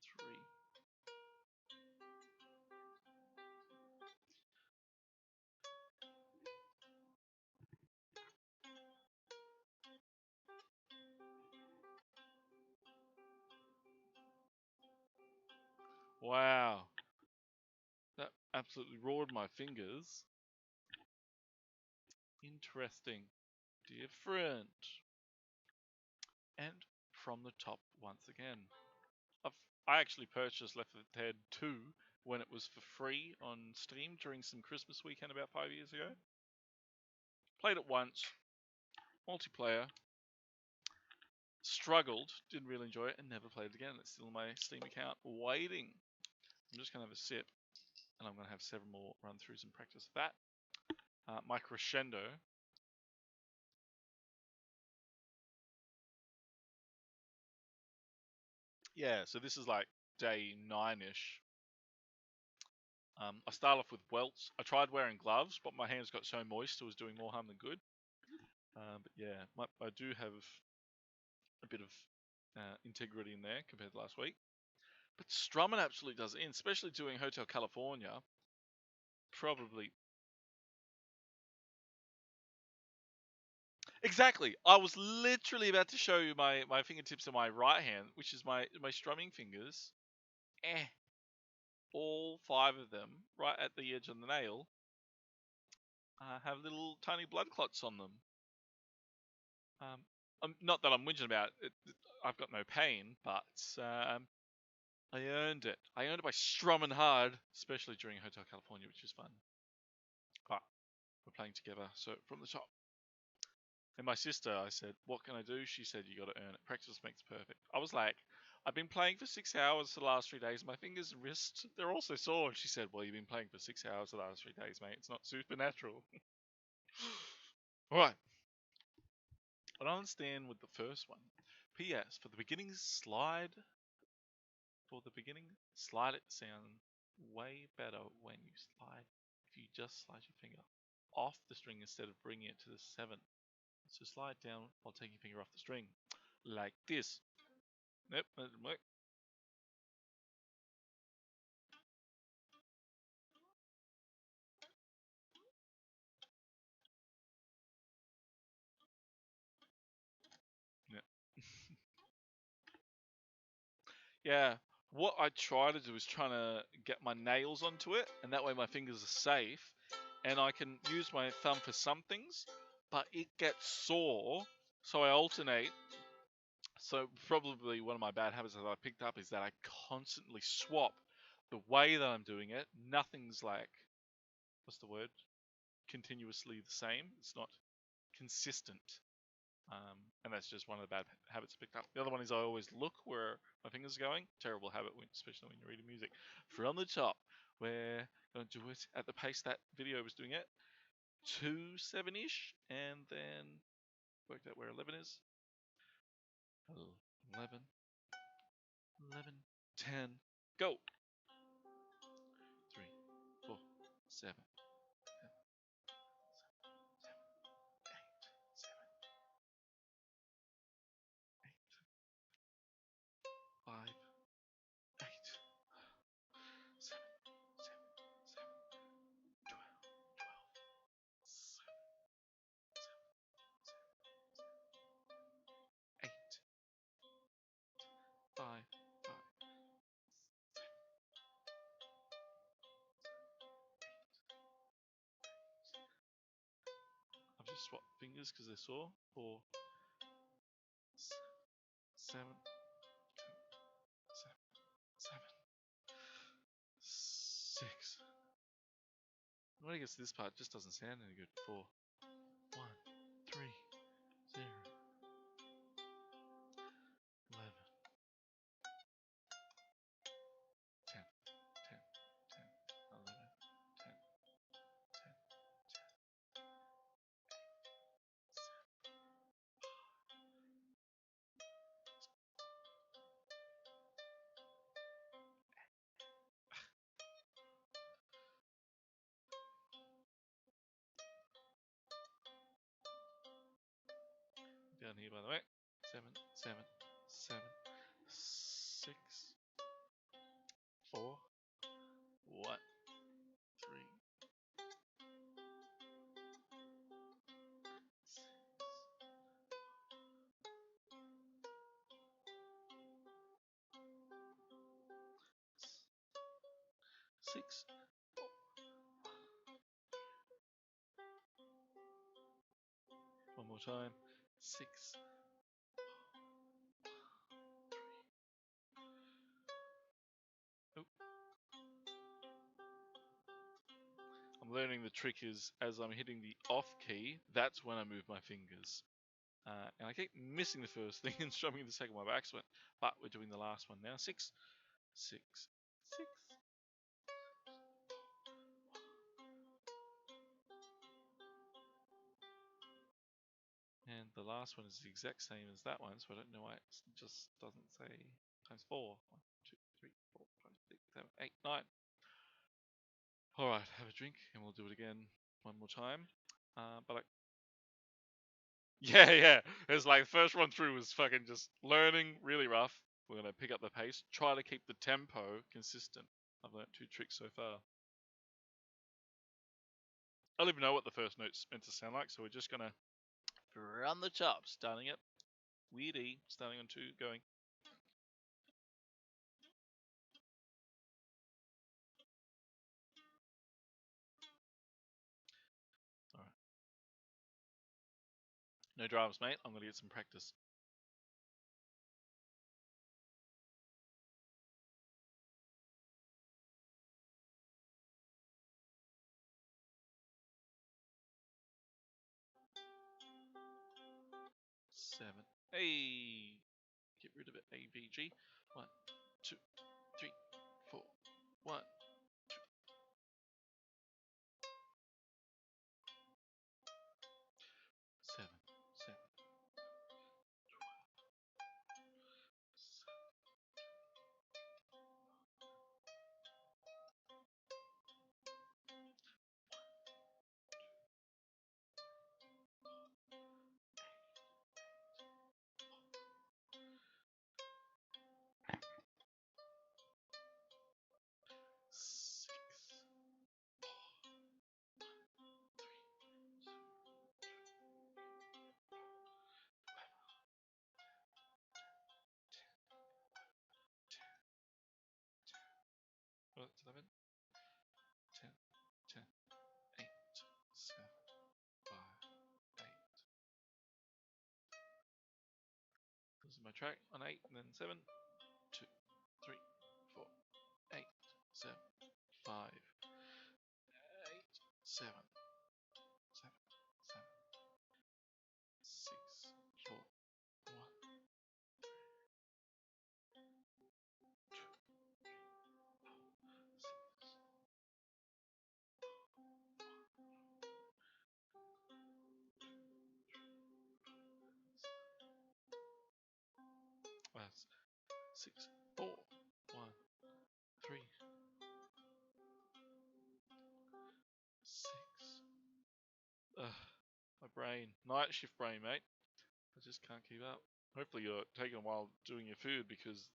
3. Wow. That absolutely roared my fingers. Interesting. Different. And from the top once again. I actually purchased Left 4 Dead 2 when it was for free on Steam during some Christmas weekend about 5 years ago. Played it once. Multiplayer. Struggled. Didn't really enjoy it and never played it again. It's still in my Steam account waiting. I'm just going to have a sip. And I'm going to have several more run-throughs and practice that. My crescendo. Yeah, so this is like day 9-ish. I start off with welts. I tried wearing gloves, but my hands got so moist it was doing more harm than good. But yeah, I do have a bit of integrity in there compared to last week. But strumming absolutely does it in, especially doing Hotel California. Probably. Exactly. I was literally about to show you my fingertips on my right hand, which is my strumming fingers. All 5 of them, right at the edge of the nail, have little tiny blood clots on them. Not that I'm whinging about it. I've got no pain, but I earned it. I earned it by strumming hard, especially during Hotel California, which is fun. But we're playing together, so from the top. And my sister, I said, what can I do? She said, you got to earn it. Practice makes perfect. I was like, I've been playing for 6 hours for the last 3 days. My fingers and wrists, they're also sore. And she said, well, you've been playing for 6 hours the last 3 days, mate. It's not supernatural. All right. I don't understand with the first one. P.S. For the beginning slide, it sounds way better when you slide. If you just slide your finger off the string instead of bringing it to the 7th. So slide down while taking your finger off the string. Like this. Nope, that didn't work. Yeah. Yeah. what I try to do is trying to get my nails onto it, and that way my fingers are safe, and I can use my thumb for some things, but it gets sore, so I alternate. So probably one of my bad habits that I picked up is that I constantly swap the way that I'm doing it. Nothing's like, what's the word? Continuously the same. It's not consistent. And that's just one of the bad habits I picked up. The other one is I always look where my fingers are going. Terrible habit, especially when you're reading music. From the top, we're going to do it at the pace that video was doing it. 2/7-ish, and then work out where 11 is. 11, 11, 10, go. 3, 4, 7, 5, 8, 7, 8, 5, 5. I've just swapped fingers because they're sore. 4, 7, 7, 6. When it gets to this part, it just doesn't sound any good. 4, 1, 3, 0, 11, 10, 10, 10, 11, 10, 10, 10. Down here, by the way. 7, 7, 7, 6, 4, 1, 3, 6. One more time. 6. Oh. I'm learning the trick is as I'm hitting the off key, that's when I move my fingers. And I keep missing the first thing and strumming the second one by accident. But we're doing the last one now. 6, 6, 6. And the last one is the exact same as that one, so I don't know why it just doesn't say times 4. 1, 2, 3, 4, 5, 6, 7, 8, 9. Alright, have a drink and we'll do it again one more time. Yeah. It's like the first run through was fucking just learning, really rough. We're going to pick up the pace, try to keep the tempo consistent. I've learnt 2 tricks so far. I don't even know what the first note's meant to sound like, so we're just going to run the chops, starting at weird E, starting on 2, going. Alright. No dramas, mate. I'm going to get some practice. Seven. Hey! Get rid of it, AVG. 1, 2, 3, 4. 1, 2. 7, 7. 7, my track on 8 and then 7, 2, 3, 4, 8, 7, 5, 8, 7, 7, 7, 6, 4, 1, 2, 6. That's 6, 4, 1, 3, 6. My brain. Night shift brain, mate. I just can't keep up. Hopefully you're taking a while doing your food because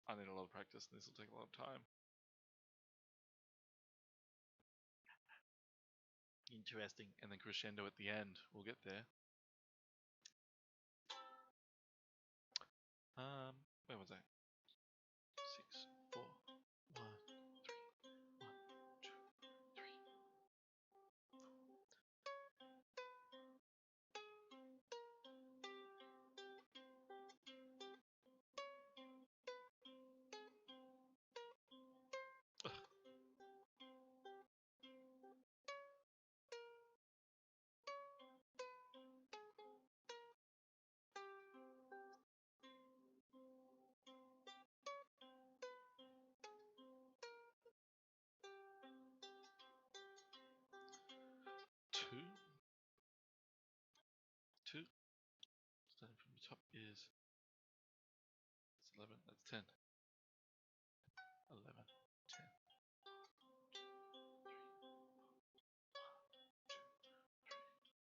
I need a lot of practice and this will take a lot of time. Interesting. And then crescendo at the end. We'll get there. Where was that? 6, 4, 1, 3, 1, 2, 3. 2, 2. Starting from the top is 11. That's 10. 11, 10.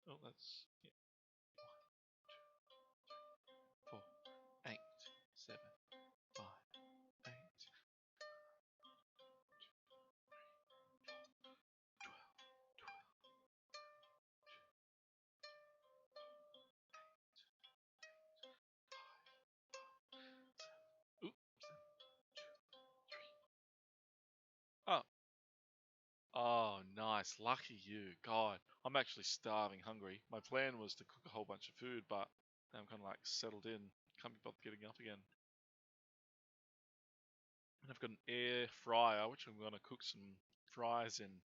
Oh, that's 4, 8, 7, 5, 8, 12. Oops. 3. Oh. Oh, nice. Lucky you. God, I'm actually starving hungry. My plan was to cook a whole bunch of food, but now I'm kind of like settled in. Can't be bothered getting up again. And I've got an air fryer, which I'm going to cook some fries in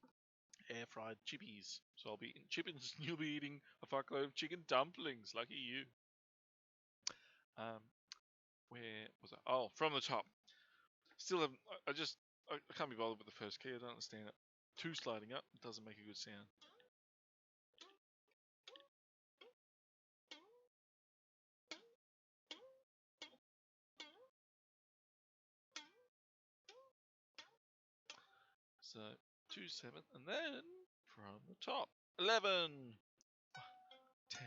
air fried chippies. So I'll be eating chippins and you'll be eating a fuckload of chicken dumplings. Lucky you. Where was I? Oh, from the top. Still haven't, I can't be bothered with the first key. I don't understand it. 2 sliding up doesn't make a good sound. So 2, 7, and then from the top 11, 10,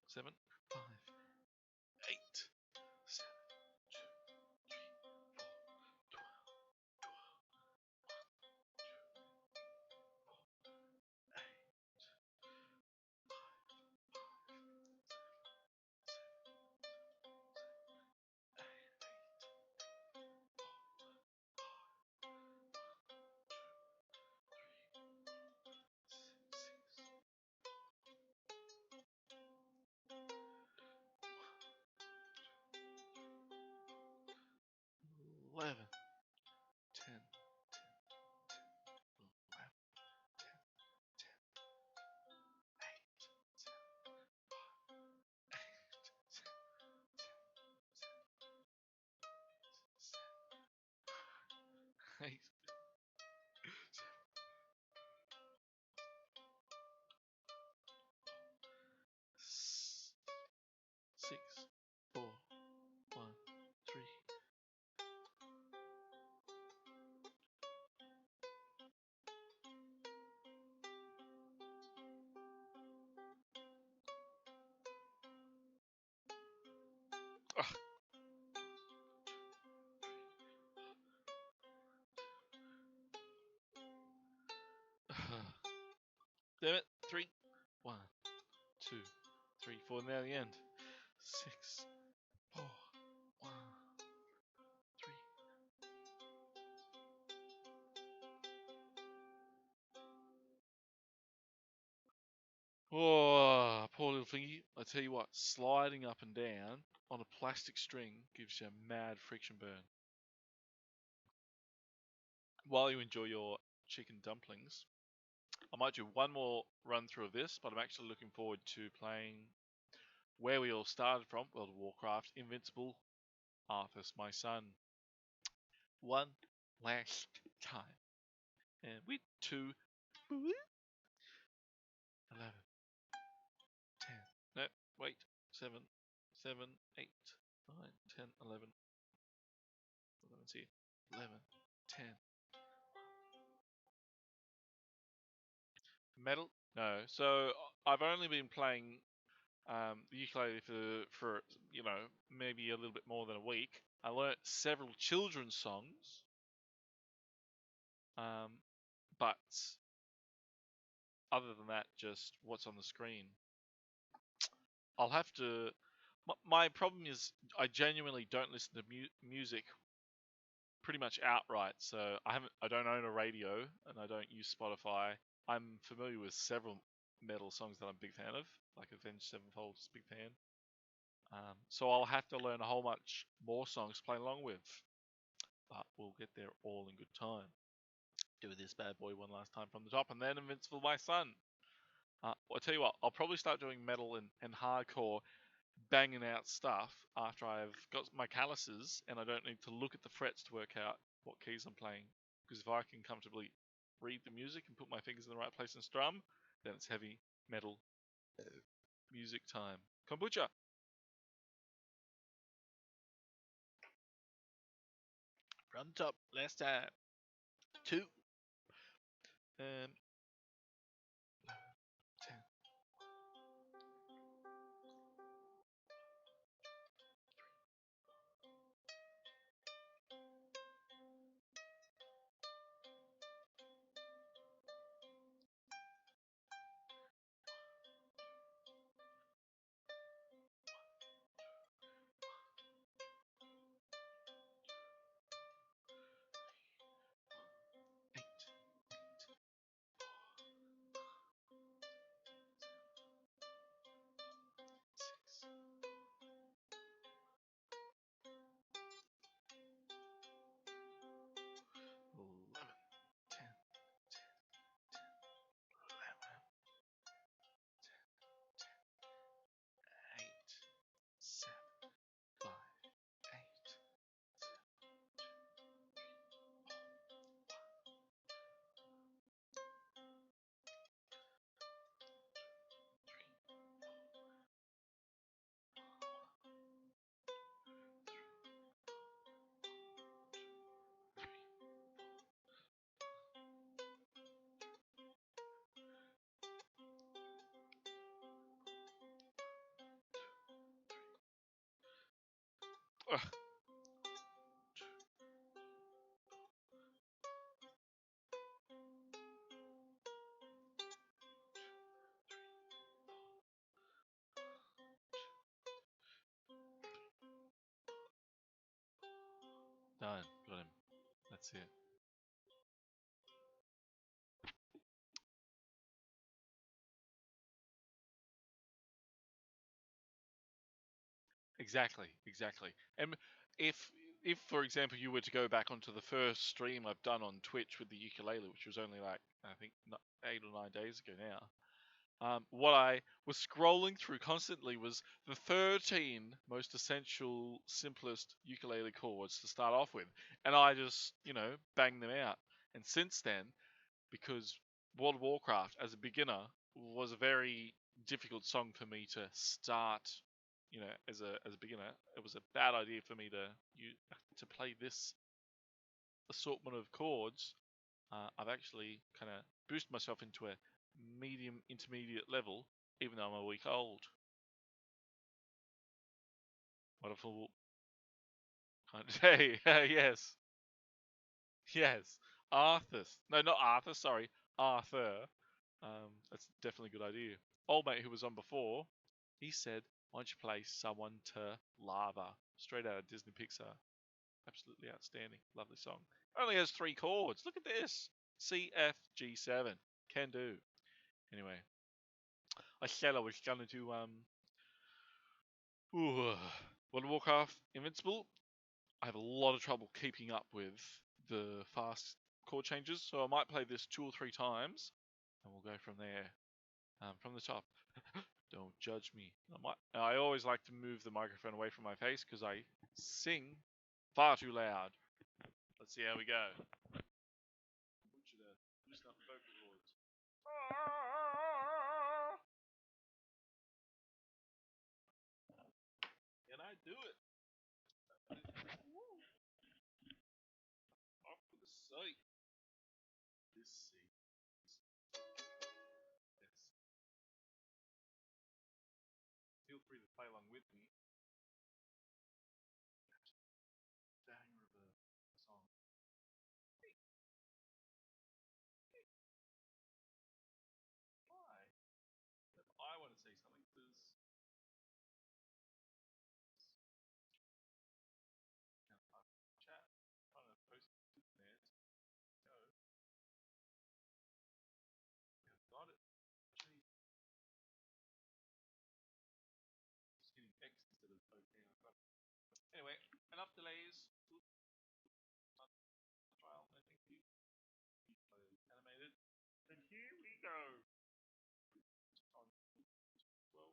7, 5, 8, 7, 2, 3, 4, 12, 11, 10, 10, 11, 10, 10, 8, 7, 8, 6, 4, 1, 3. Ugh. damn it. 3, 1, 2, 3, 4. Now the end. 6, 4, 1, 3. Oh, poor little thingy. I tell you what, sliding up and down on a plastic string gives you a mad friction burn. While you enjoy your chicken dumplings, I might do one more run through of this, but I'm actually looking forward to playing where we all started from, World of Warcraft, Invincible, Arthas, my son. One last time. And with 11, 10. No, wait. 7, 7, 8, 9, 10, 11. 11's here. 11, 10. Metal? No. So I've only been playing the ukulele for maybe a little bit more than a week. I learnt several children's songs, but other than that, just what's on the screen. I'll have to. My problem is I genuinely don't listen to music pretty much outright. So I don't own a radio and I don't use Spotify. I'm familiar with several metal songs that I'm a big fan of, like Avenged Sevenfold is a big fan. So I'll have to learn a whole much more songs to play along with, but we'll get there all in good time. Do this bad boy one last time from the top, and then Invincible, my son. I'll tell you what, I'll probably start doing metal and hardcore banging out stuff after I've got my calluses and I don't need to look at the frets to work out what keys I'm playing. Because if I can comfortably read the music and put my fingers in the right place and strum, then it's heavy metal music time. Kombucha! From the top, last time. 2. 10. Ugh. Done. Got him. That's it. Exactly, exactly. And if for example you were to go back onto the first stream I've done on Twitch with the ukulele, which was only like I think 8 or 9 days ago now, what I was scrolling through constantly was the 13 most essential, simplest ukulele chords to start off with, and I just banged them out. And since then, because World of Warcraft as a beginner was a very difficult song for me to start. As a beginner, it was a bad idea for me to play this assortment of chords. I've actually kind of boosted myself into a medium intermediate level, even though I'm a week old. Wonderful kind of day. Yes, yes. Arthas. No, not Arthur. Sorry, Arthur. That's definitely a good idea. Old mate who was on before, he said, "Why don't you play Someone to Lava?" Straight out of Disney Pixar. Absolutely outstanding. Lovely song. Only has 3 chords. Look at this. C, F, G7. Can do. Anyway, I said I was gonna do World of Warcraft Invincible. I have a lot of trouble keeping up with the fast chord changes, so I might play this 2 or 3 times, and we'll go from there. From the top. Don't judge me. I always like to move the microphone away from my face because I sing far too loud. Let's see how we go. I want you to loosen up the vocal cords. Can I do it? Off to the side. This seat. Yes. Feel free to play along with me. Banger of a song. Why? If I want to say something, because chat. I'm trying to post it there. Go. Got it. Jeez. Just hitting X instead of OK. I've got it. Anyway, enough delays. Trial, I think you animated. And here we go. On 12.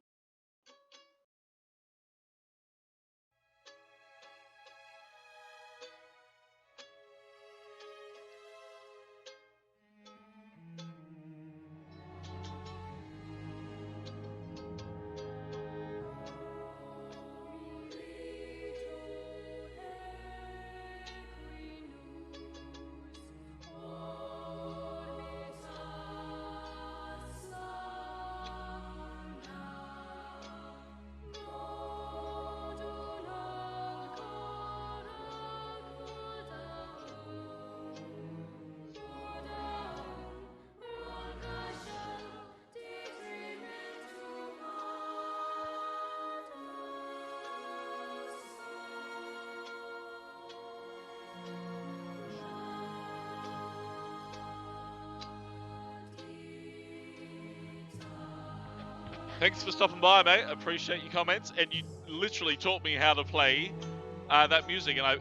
Thanks for stopping by, mate. Appreciate your comments, and you literally taught me how to play that music, and I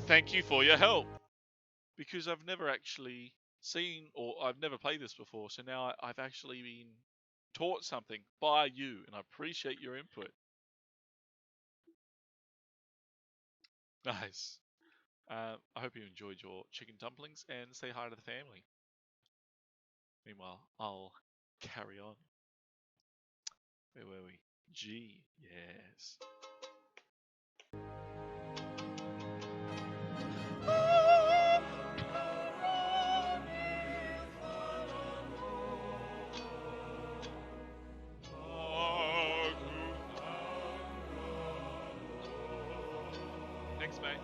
thank you for your help, because I've never actually seen or I've never played this before, so now I've actually been taught something by you, and I appreciate your input. Nice. I hope you enjoyed your chicken dumplings, and say hi to the family. Meanwhile, I'll carry on. Where were we? G. Yes. Thanks, mate.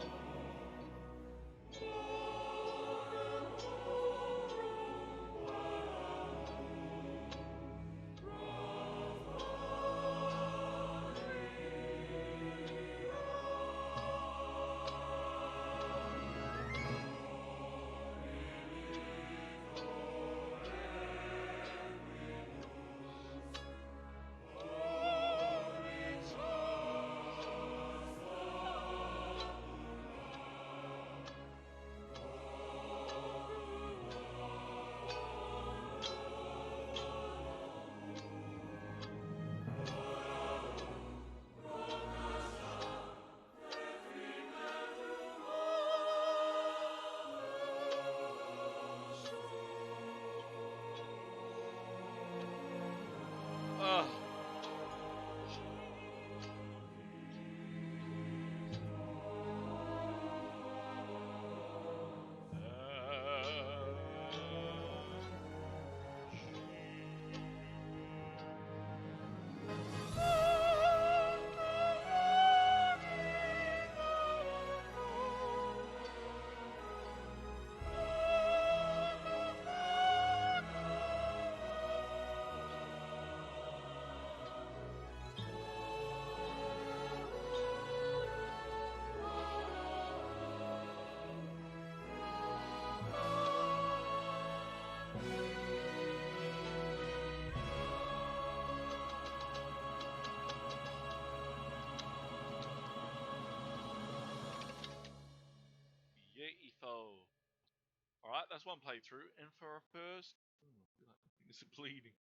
one playthrough, and for a first, I feel like my fingers are bleeding.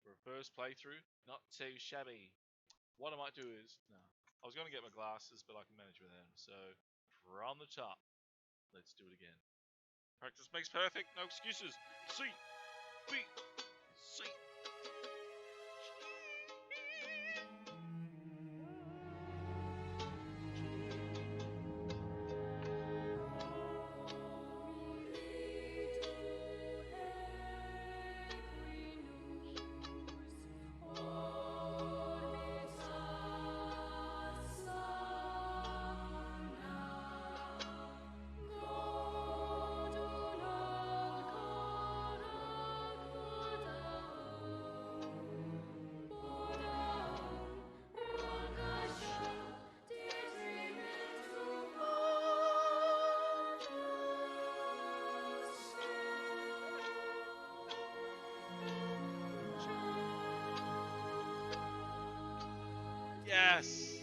For a first playthrough, not too shabby. What I might do is, no, I was going to get my glasses, but I can manage with them. So from the top, let's do it again. Practice makes perfect. No excuses. C, B, C. Yes.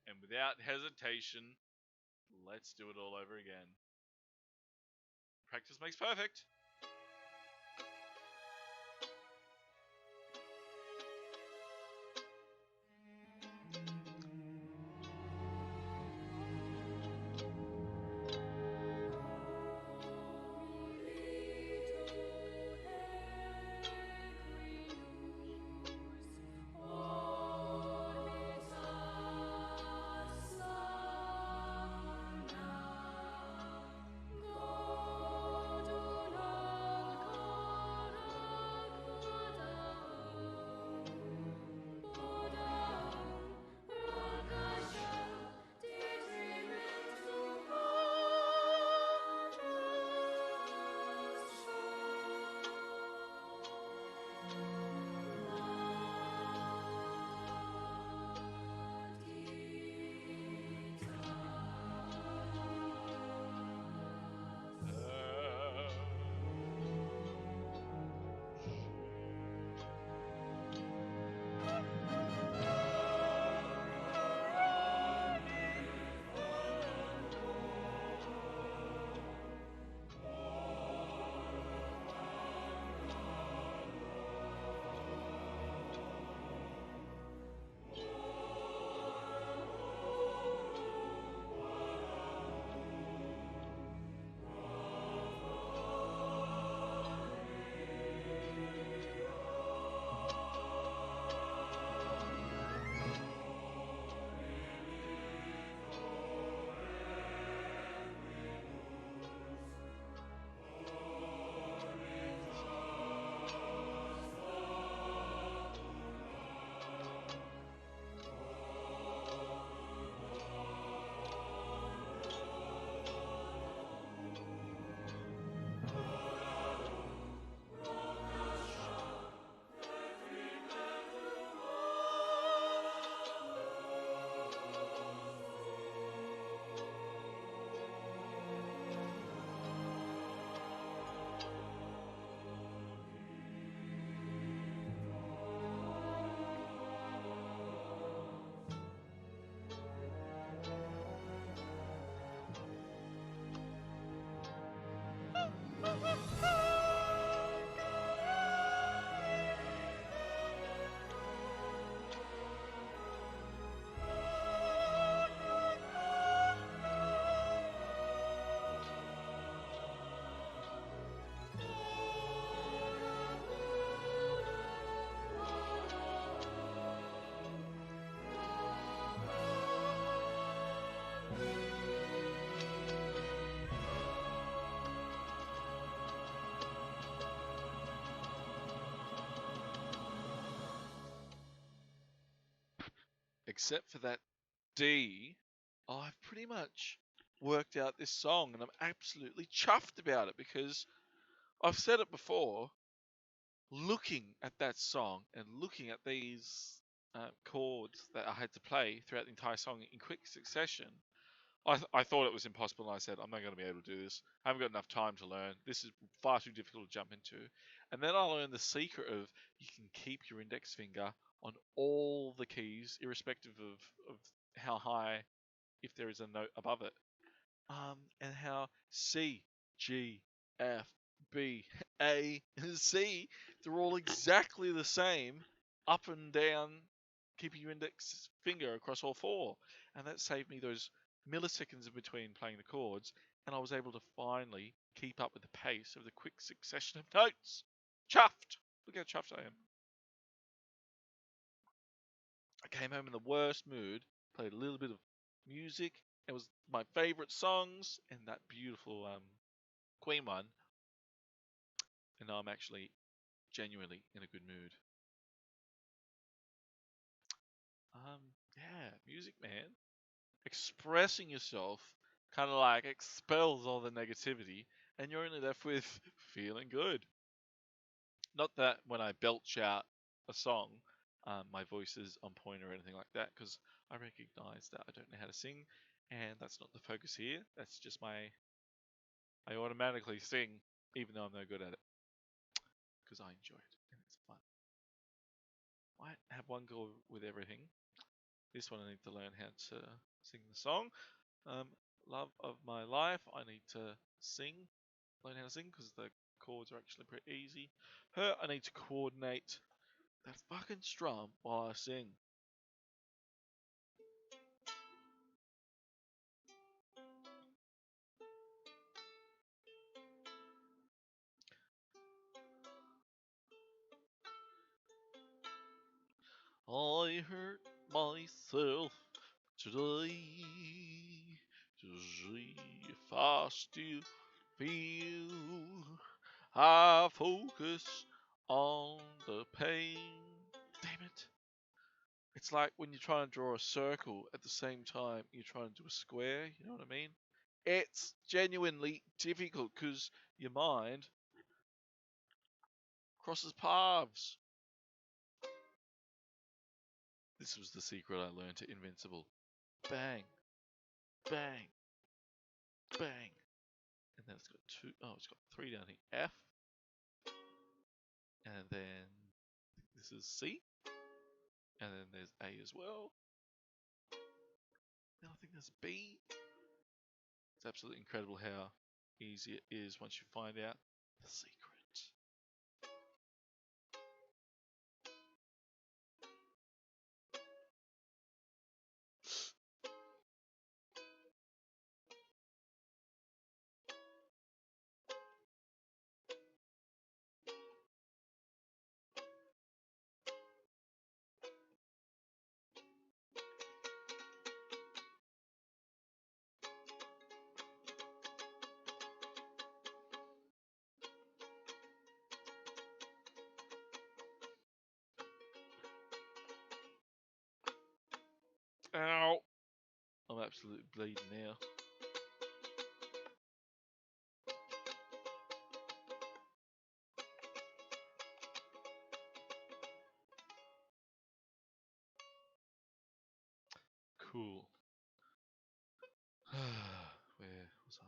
And without hesitation, let's do it all over again. Practice makes perfect. except for that D, I've pretty much worked out this song, and I'm absolutely chuffed about it because I've said it before. Looking at that song and looking at these chords that I had to play throughout the entire song in quick succession, I thought it was impossible, and I said, I'm not going to be able to do this. I haven't got enough time to learn. This is far too difficult to jump into. And then I learned the secret of you can keep your index finger on all the keys, irrespective of how high, if there is a note above it. And how C, G, F, B, A, and C, they're all exactly the same, up and down, keeping your index finger across all four. And that saved me those milliseconds in between playing the chords, and I was able to finally keep up with the pace of the quick succession of notes. Chuffed! Look how chuffed I am. I came home in the worst mood, played a little bit of music. It was my favourite songs, and that beautiful Queen one, and now I'm actually genuinely in a good mood. Yeah, music, man. Expressing yourself kind of like expels all the negativity, and you're only left with feeling good. Not that when I belch out a song, my voice is on point or anything like that, because I recognize that I don't know how to sing, and that's not the focus here. That's just I automatically sing, even though I'm no good at it, because I enjoy it and it's fun. I have one goal with everything. This one I need to learn how to sing the song. Um, Love of my life, I need to learn how to sing because the chords are actually pretty easy. Her, I need to coordinate that fucking strum while I sing. I hurt myself today to see if I still feel. I focus on the pain. Damn it. It's like when you're trying to draw a circle at the same time you're trying to do a square, you know what I mean? It's genuinely difficult because your mind crosses paths. This was the secret I learned to Invincible. Bang, bang, bang. And then it's got it's got three down here. F, and then this is C, and then there's A as well. Then I think there's B. It's absolutely incredible how easy it is once you find out the secret. Ow! I'm absolutely bleeding now. Cool. Where was I?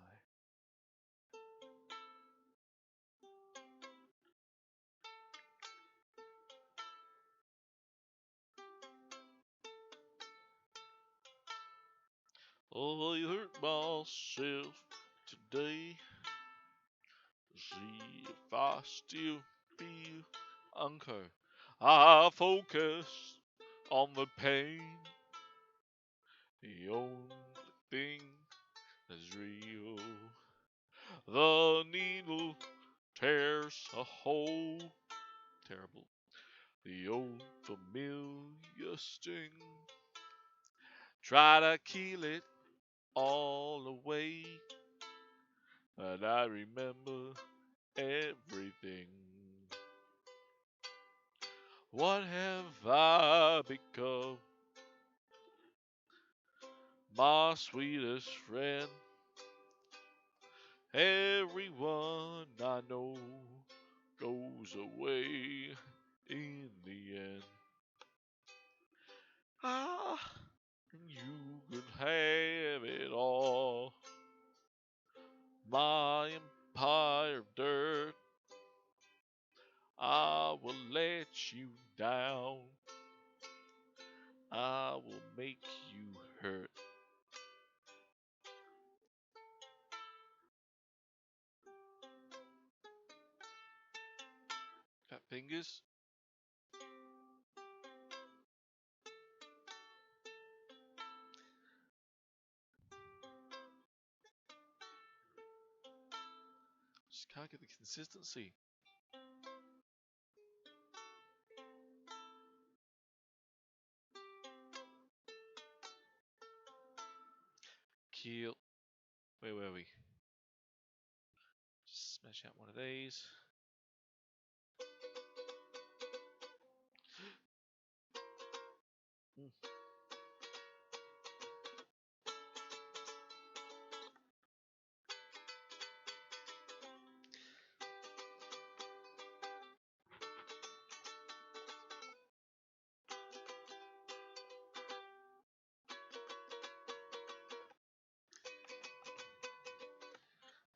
Oh, I hurt myself today. See if I still feel unco. I focus on the pain. The only thing that's real. The needle tears a hole. Terrible. The old familiar sting. Try to kill it all away. And I remember everything. What have I become? my sweetest friend. Everyone I know goes away in the end. Ah, you could have it all. My empire of dirt, I will let you down. I will make you hurt. Fat fingers. Just can't get the consistency. Kill. Where were we? Just smash out one of these. Mm.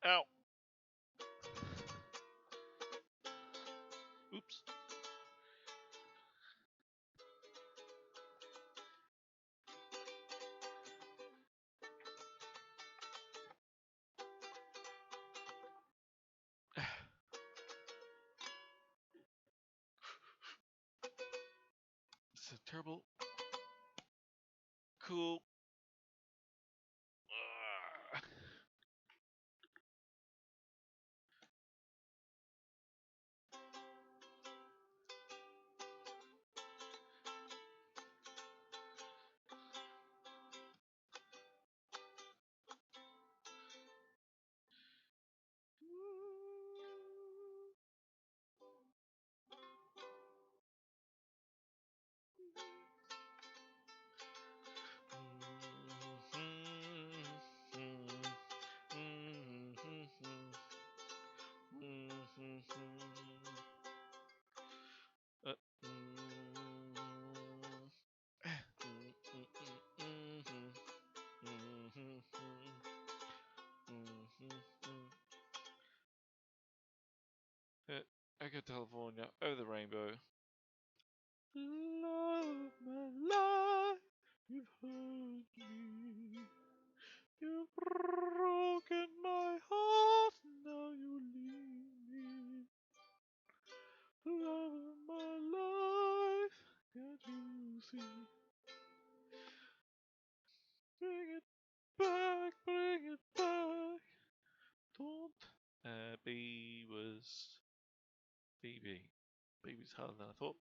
Ow. Oops. This is terrible. Cool. Uh, Echo California over the rainbow. Love my life, you've hurt me. You've broken my heart, now you leave me. Love of my life, can't you see? Bring it back, bring it back. Don't. B was BB. B was harder than I thought.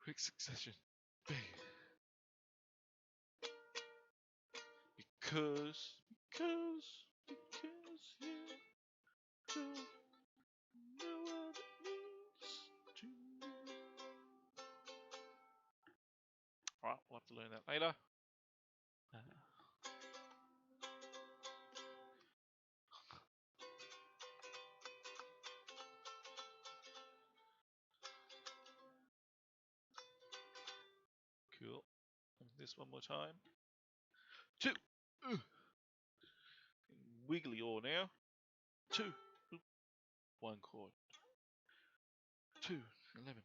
Quick succession. B. Because you don't know what it means to me. Alright, we'll have to learn that later. Cool. This one more time. 2. Wiggly or now. 2. 1 chord. 2. 11.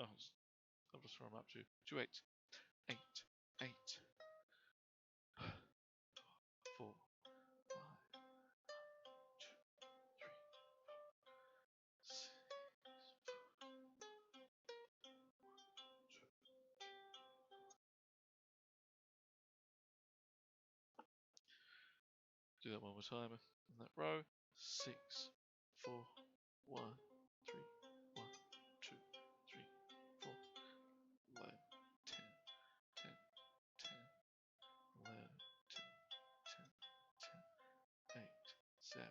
Oh, I'll just throw them up to 2 8. 8. 8. Do that one more time in that row. 6, 4, 1, 3, 1, 2, 3, 4, 11, 10, 10, 10, 11, 10, 10, 10, 8, 7,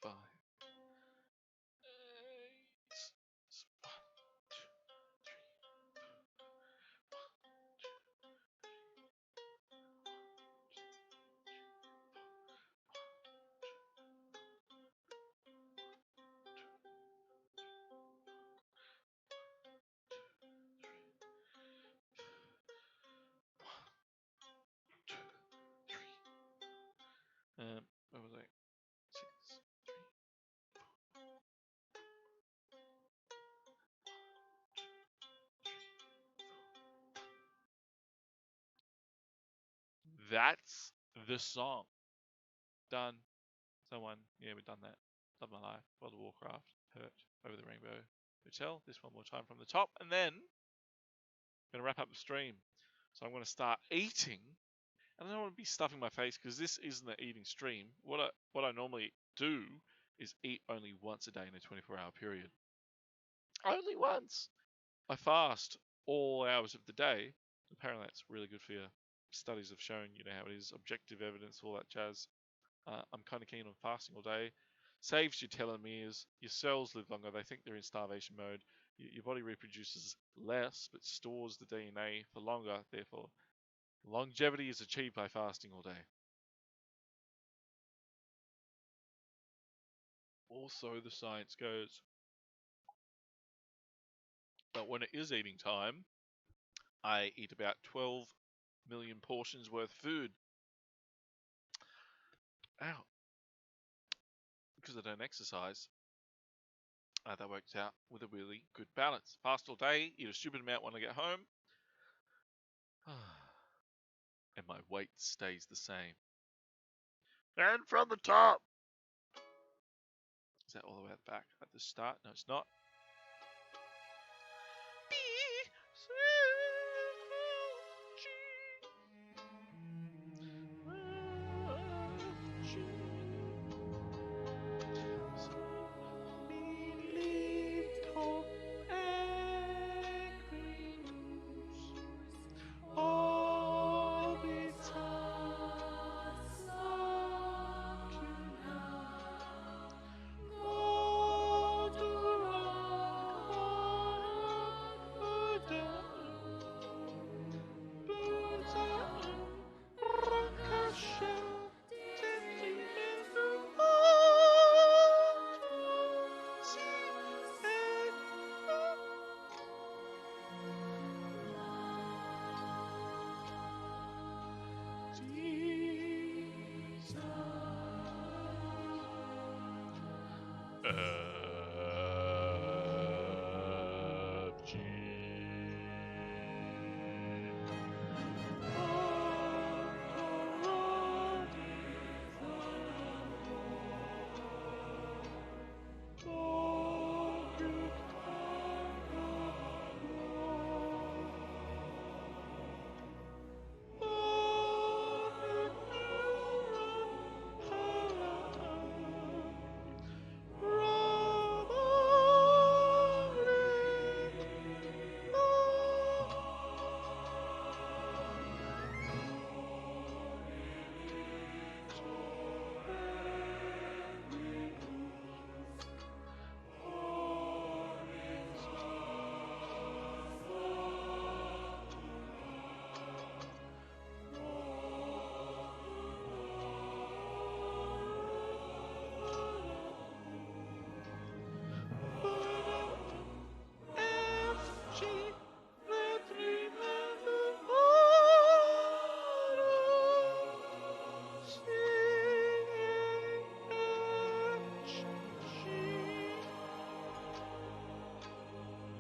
5, what was I? 6. That's the song. Done. Someone, yeah, we've done that. Love my life. World of Warcraft. Hurt. Over the Rainbow Hotel. This one more time from the top. And then I'm going to wrap up the stream. So I'm going to start eating. And I don't want to be stuffing my face because this isn't an eating stream. What I normally do is eat only once a day in a 24-hour period. Only once. I fast all hours of the day. Apparently that's really good for you. Studies have shown, you know how it is, objective evidence, all that jazz. I'm kind of keen on fasting all day. Saves your telomeres. Your cells live longer. They think they're in starvation mode. Your body reproduces less, but stores the DNA for longer. Therefore, longevity is achieved by fasting all day. Also, the science goes that when it is eating time, I eat about 12 million portions worth of food. Ow. Because I don't exercise, that works out with a really good balance. Fast all day, eat a stupid amount when I get home, and my weight stays the same. And from the top! Is that all the way at the back at the start? No, it's not.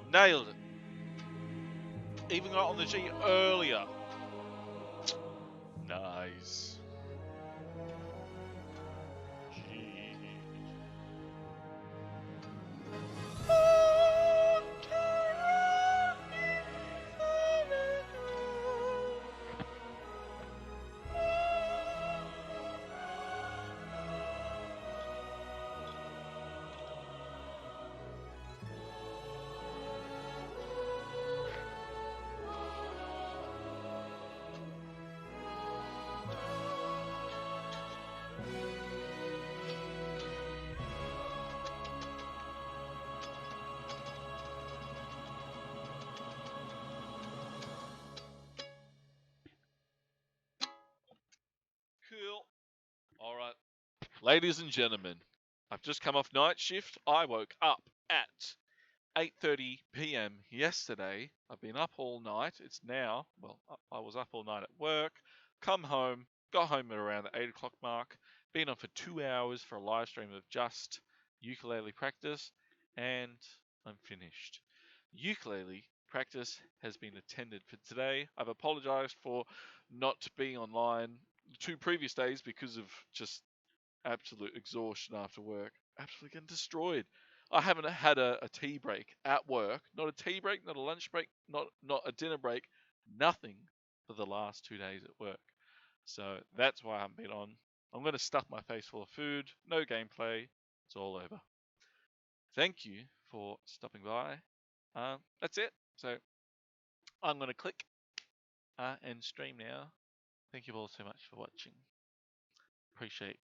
Nailed it. Even got on the G earlier. Nice. G. Ladies and gentlemen, I've just come off night shift. I woke up at 8:30 p.m. yesterday. I've been up all night. It's now, well, I was up all night at work, come home, got home at around the 8 o'clock mark, been on for 2 hours for a live stream of just ukulele practice, and I'm finished. Ukulele practice has been attended for today. I've apologized for not being online the 2 previous days because of just absolute exhaustion after work. Absolutely getting destroyed. I haven't had a tea break at work. Not a tea break, not a lunch break, not a dinner break. Nothing for the last 2 days at work. So that's why I haven't been on. I'm going to stuff my face full of food. No gameplay. It's all over. Thank you for stopping by. That's it. So I'm going to click and stream now. Thank you all so much for watching. Appreciate